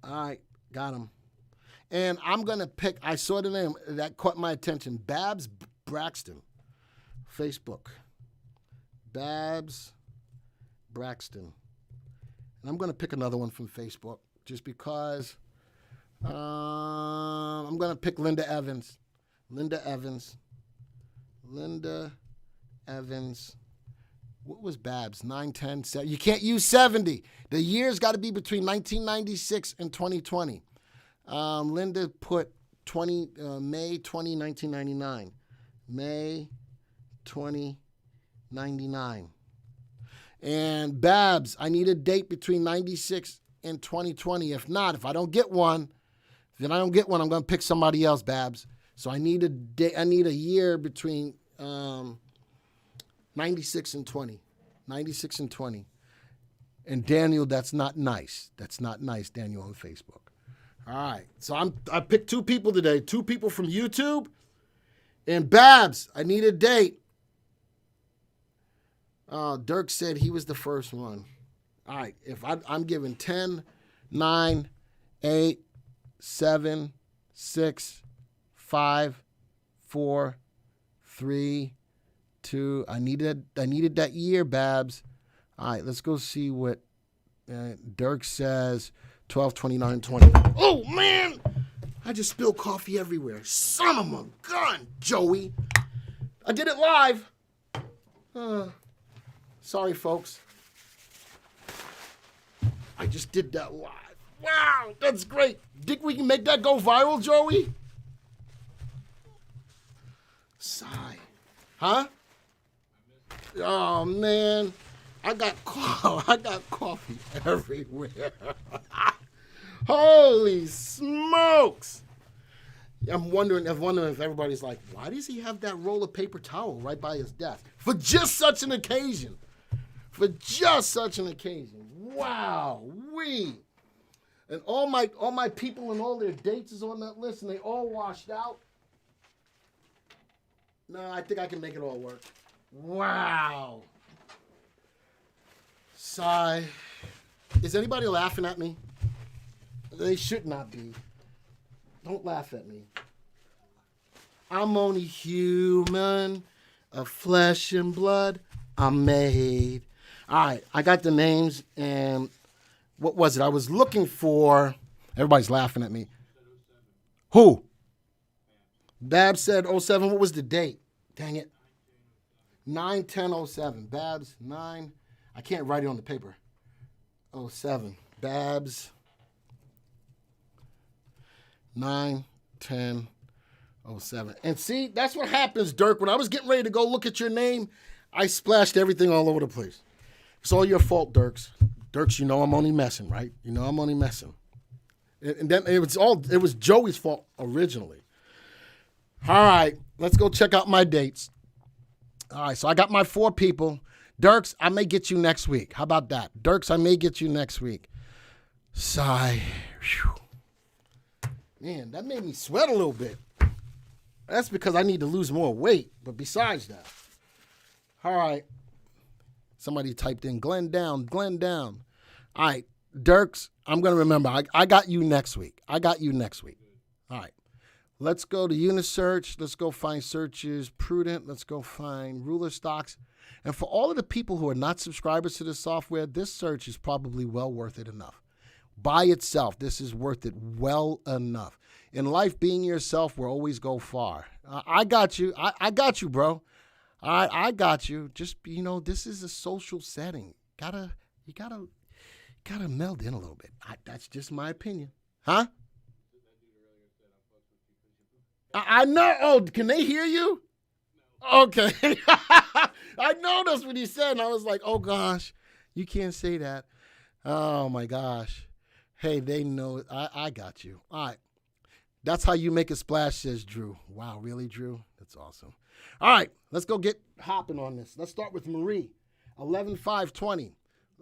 All right, got him. And I'm going to pick, I saw the name that caught my attention, Babs Braxton, Facebook. Babs Braxton. And I'm going to pick another one from Facebook just because I'm going to pick Linda Evans. Linda Evans. What was Babs? 9, 10, 7. You can't use 70. The year's got to be between 1996 and 2020. Linda put May 20, 1999. May 20, 99. And Babs, I need a date between 96 and 2020. If not, if I don't get one, I'm going to pick somebody else, Babs. So I need a year between 96 and 20. 96 and 20. And Daniel, that's not nice. That's not nice, Daniel, on Facebook. All right. So I picked 2 people today. 2 people from YouTube. And Babs, I need a date. Dirk said he was the first one. All right. If I'm giving 10, 9, 8, 7, 6, 5, 4, 3, 2. I needed that year, Babs. All right, let's go see what Dirk says. 12, 29, 20. Oh, man! I just spilled coffee everywhere. Son of a gun, Joey. I did it live. Sorry, folks. I just did that live. Wow, that's great. Think we can make that go viral, Joey? Sigh. Huh? Oh, man. I got coffee everywhere. Holy smokes. I'm wondering if everybody's like, why does he have that roll of paper towel right by his desk? For just such an occasion. Wow. And all my people and all their dates is on that list, and they all washed out. No, I think I can make it all work. Wow. Sigh. Is anybody laughing at me? They should not be. Don't laugh at me. I'm only human, of flesh and blood. I'm made. All right, I got the names, and what was it? I was looking for. Everybody's laughing at me. Who? Babs said 07. What was the date? Dang it. 9/10/07. Babs 9. I can't write it on the paper. 07. Babs 9/10/07. And see, that's what happens, Dirk. When I was getting ready to go look at your name, I splashed everything all over the place. It's all your fault, Dirks. Dirks, you know I'm only messing, right? You know I'm only messing. And then it was Joey's fault originally. All right, let's go check out my dates. All right, so I got my 4 people. Dirks, I may get you next week. How about that? Dirks, I may get you next week. Sigh. Whew. Man, that made me sweat a little bit. That's because I need to lose more weight. But besides that, all right. Somebody typed in Glenn down, Glenn down. All right, Dirks, I'm going to remember. I got you next week. All right. Let's go to Unisearch. Let's go find searches. Prudent. Let's go find ruler stocks. And for all of the people who are not subscribers to this software, this search is probably well worth it enough. By itself, this is worth it well enough. In life, being yourself will always go far. I got you. I got you, bro. All right, I got you. Just, this is a social setting. You gotta meld in a little bit. That's just my opinion. Huh? I know. Oh, can they hear you? Okay. I noticed what he said, and I was like, oh, gosh, you can't say that. Oh, my gosh. Hey, they know. I got you. All right. That's how you make a splash, says Drew. Wow, really, Drew? That's awesome. All right, let's go get hopping on this. Let's start with Marie, 11,520.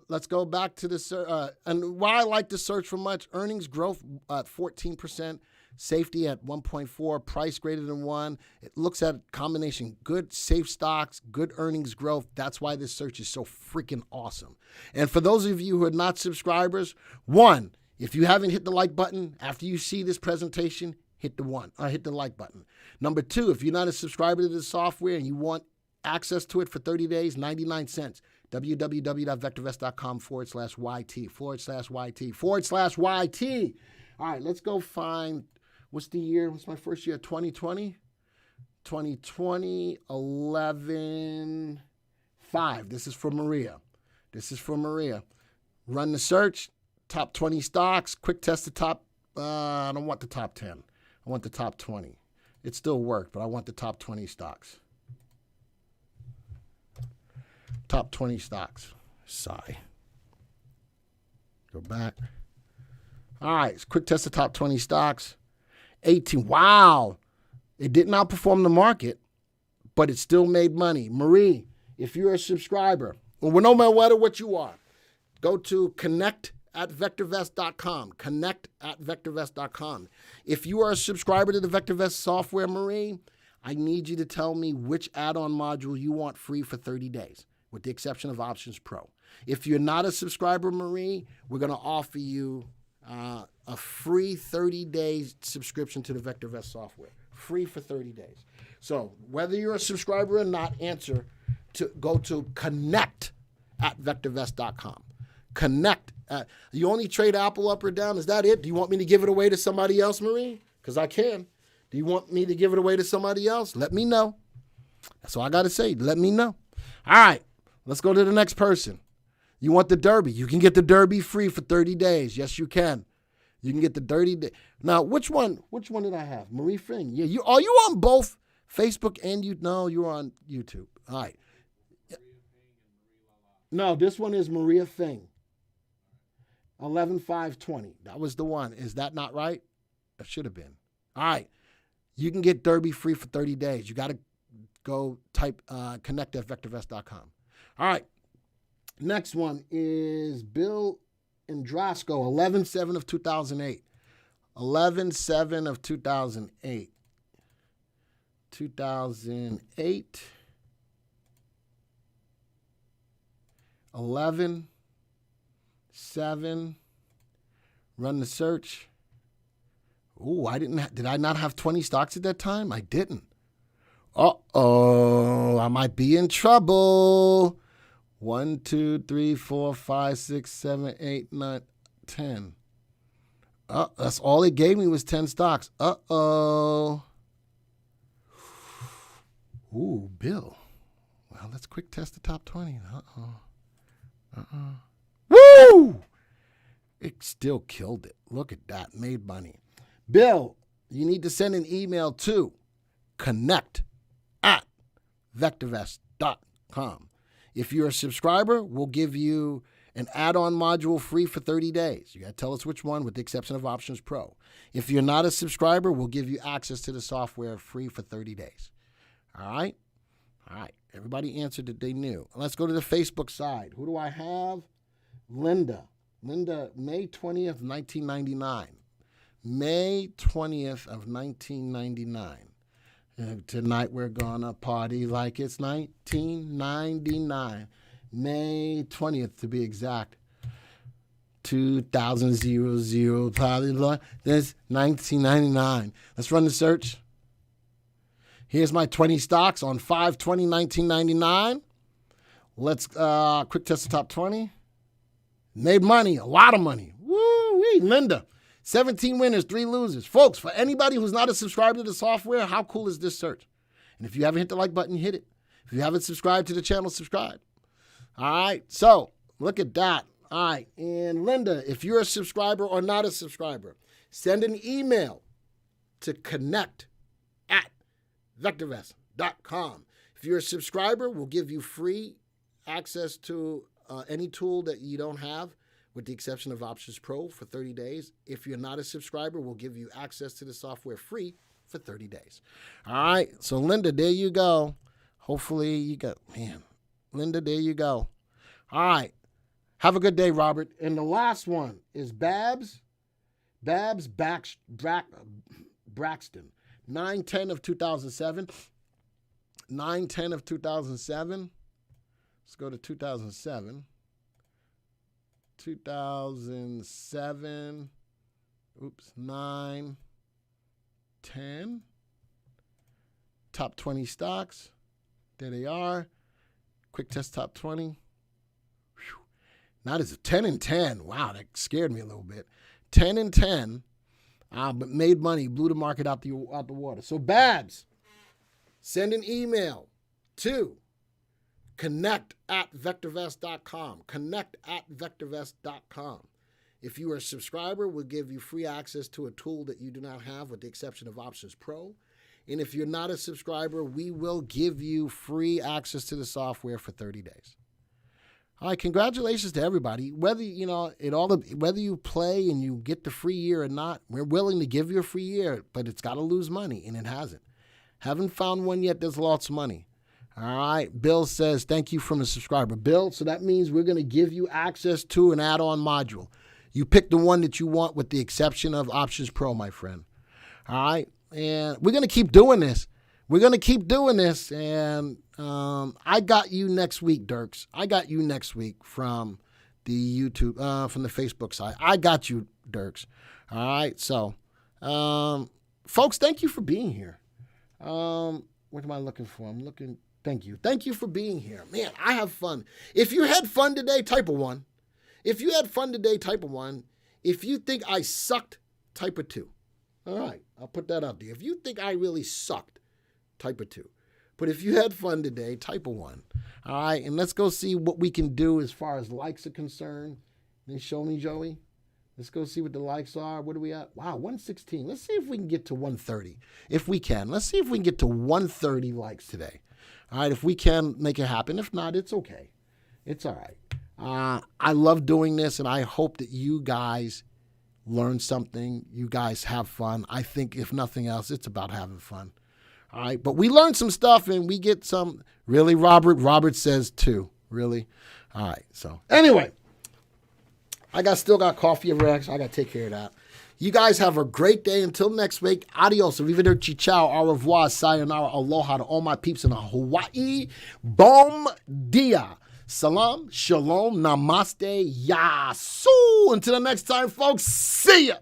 Let's go back to the and why I like to search for much, earnings growth at 14%, safety at 1.4, price greater than 1. It looks at a combination, good safe stocks, good earnings growth. That's why this search is so freaking awesome. And for those of you who are not subscribers, one, if you haven't hit the like button after you see this presentation, hit the like button. Number two, if you're not a subscriber to this software and you want access to it for 30 days, 99 cents. www.vectorvest.com/YT/YT/YT. All right, let's go find, what's the year? What's my first year? 2020? 2020, 11/5. This is for Maria. Run the search, top 20 stocks, quick test the top, I don't want the top 10. I want the top 20. It still worked, but I want the top 20 stocks. Top 20 stocks. Sigh. Go back. All right, quick test the top 20 stocks. 18. Wow. It didn't outperform the market, but it still made money. Marie, if you're a subscriber, well, no matter what you are, go to connect@VectorVest.com. Connect@VectorVest.com. If you are a subscriber to the VectorVest software, Marie, I need you to tell me which add-on module you want free for 30 days, with the exception of Options Pro. If you're not a subscriber, Marie, we're going to offer you a free 30-day subscription to the VectorVest software. Free for 30 days. So whether you're a subscriber or not, go to connect@VectorVest.com. Connect. You only trade Apple up or down? Is that it? Do you want me to give it away to somebody else, Marie? Because I can. Do you want me to give it away to somebody else? Let me know. That's all I got to say. Let me know. All right. Let's go to the next person. You want the Derby? You can get the Derby free for 30 days. Yes, you can. You can get the Dirty. Now, which one did I have? Marie Fing. Yeah, are you on both Facebook and you? No, you're on YouTube. All right. No, this one is Maria Fing. 11,520. That was the one. Is that not right? That should have been. All right. You can get Derby free for 30 days. You got to go type connect@vectorvest.com. All right. Next one is Bill Andrasco, 11/7 of 2008. 11/7 of 2008. 2008. 11/7. Run the search. Ooh, did I not have 20 stocks at that time? I didn't. Uh-oh, I might be in trouble. 1, 2, 3, 4, 5, 6, 7, 8, 9, 10. That's all it gave me was 10 stocks. Uh-oh. Ooh, Bill. Well, let's quick test the top 20. Woo! It still killed it. Look at that. Made money. Bill, you need to send an email to connect@VectorVest.com. If you're a subscriber, we'll give you an add-on module free for 30 days. You got to tell us which one, with the exception of Options Pro. If you're not a subscriber, we'll give you access to the software free for 30 days. All right? All right. Everybody answered that they knew. Let's go to the Facebook side. Who do I have? Linda. Linda, May 20th, 1999. May 20th of 1999. Tonight we're gonna party like it's 1999. May 20th to be exact. 2000 probably. That's 1999. Let's run the search. Here's my 20 stocks on 5/20/1999. Let's quick test the top 20. Made money, a lot of money. Woo-wee, Linda. 17 winners, 3 losers. Folks, for anybody who's not a subscriber to the software, how cool is this search? And if you haven't hit the like button, hit it. If you haven't subscribed to the channel, subscribe. All right, so look at that. All right, and Linda, if you're a subscriber or not a subscriber, send an email to connect@VectorVest.com. If you're a subscriber, we'll give you free access to any tool that you don't have, with the exception of Options Pro for 30 days. If you're not a subscriber, we'll give you access to the software free for 30 days. All right, so Linda, there you go. Hopefully you got, Linda, there you go. All right, have a good day, Robert. And the last one is Babs Braxton, 9/10 of 2007. 9/10 of 2007. Let's go to 2007. 2007. Oops, 9, 10. Top 20 stocks. There they are. Quick test top 20. Whew. Not as a 10 and 10. Wow, that scared me a little bit. 10 and 10, but made money, blew the market out the water. So Babs, send an email to connect@VectorVest.com. Connect@VectorVest.com. If you are a subscriber, we'll give you free access to a tool that you do not have, with the exception of Options Pro. And if you're not a subscriber, we will give you free access to the software for 30 days. All right, congratulations to everybody. Whether whether you play and you get the free year or not, we're willing to give you a free year, but it's got to lose money, and it hasn't. Haven't found one yet that's lost money. All right, Bill says, thank you from a subscriber. Bill, so that means we're going to give you access to an add-on module. You pick the one that you want, with the exception of Options Pro, my friend. All right, and we're going to keep doing this. We're going to keep doing this, and I got you next week, Dirks. I got you next week from the YouTube, from the Facebook side. I got you, Dirks. All right, so, folks, thank you for being here. What am I looking for? Thank you. Thank you for being here. Man, I have fun. If you had fun today, type a 1. If you had fun today, type a 1. If you think I sucked, type a 2. All right, I'll put that up there. If you think I really sucked, type a 2. But if you had fun today, type a 1. All right, and let's go see what we can do as far as likes are concerned. Then show me, Joey. Let's go see what the likes are. What are we at? Wow, 116. Let's see if we can get to 130. If we can. Let's see if we can get to 130 likes today. All right, if we can, make it happen. If not, it's okay. It's all right. I love doing this, and I hope that you guys learn something. You guys have fun. I think, if nothing else, it's about having fun. All right, but we learn some stuff, and we get some. Really, Robert? Robert says 2. Really? All right, so anyway, I still got coffee and Rex. I got to take care of that. You guys have a great day. Until next week, adios, arrivederci, ciao, au revoir, sayonara, aloha to all my peeps in Hawaii. Bom dia. Salam, shalom, namaste, yasu. Until the next time, folks, see ya.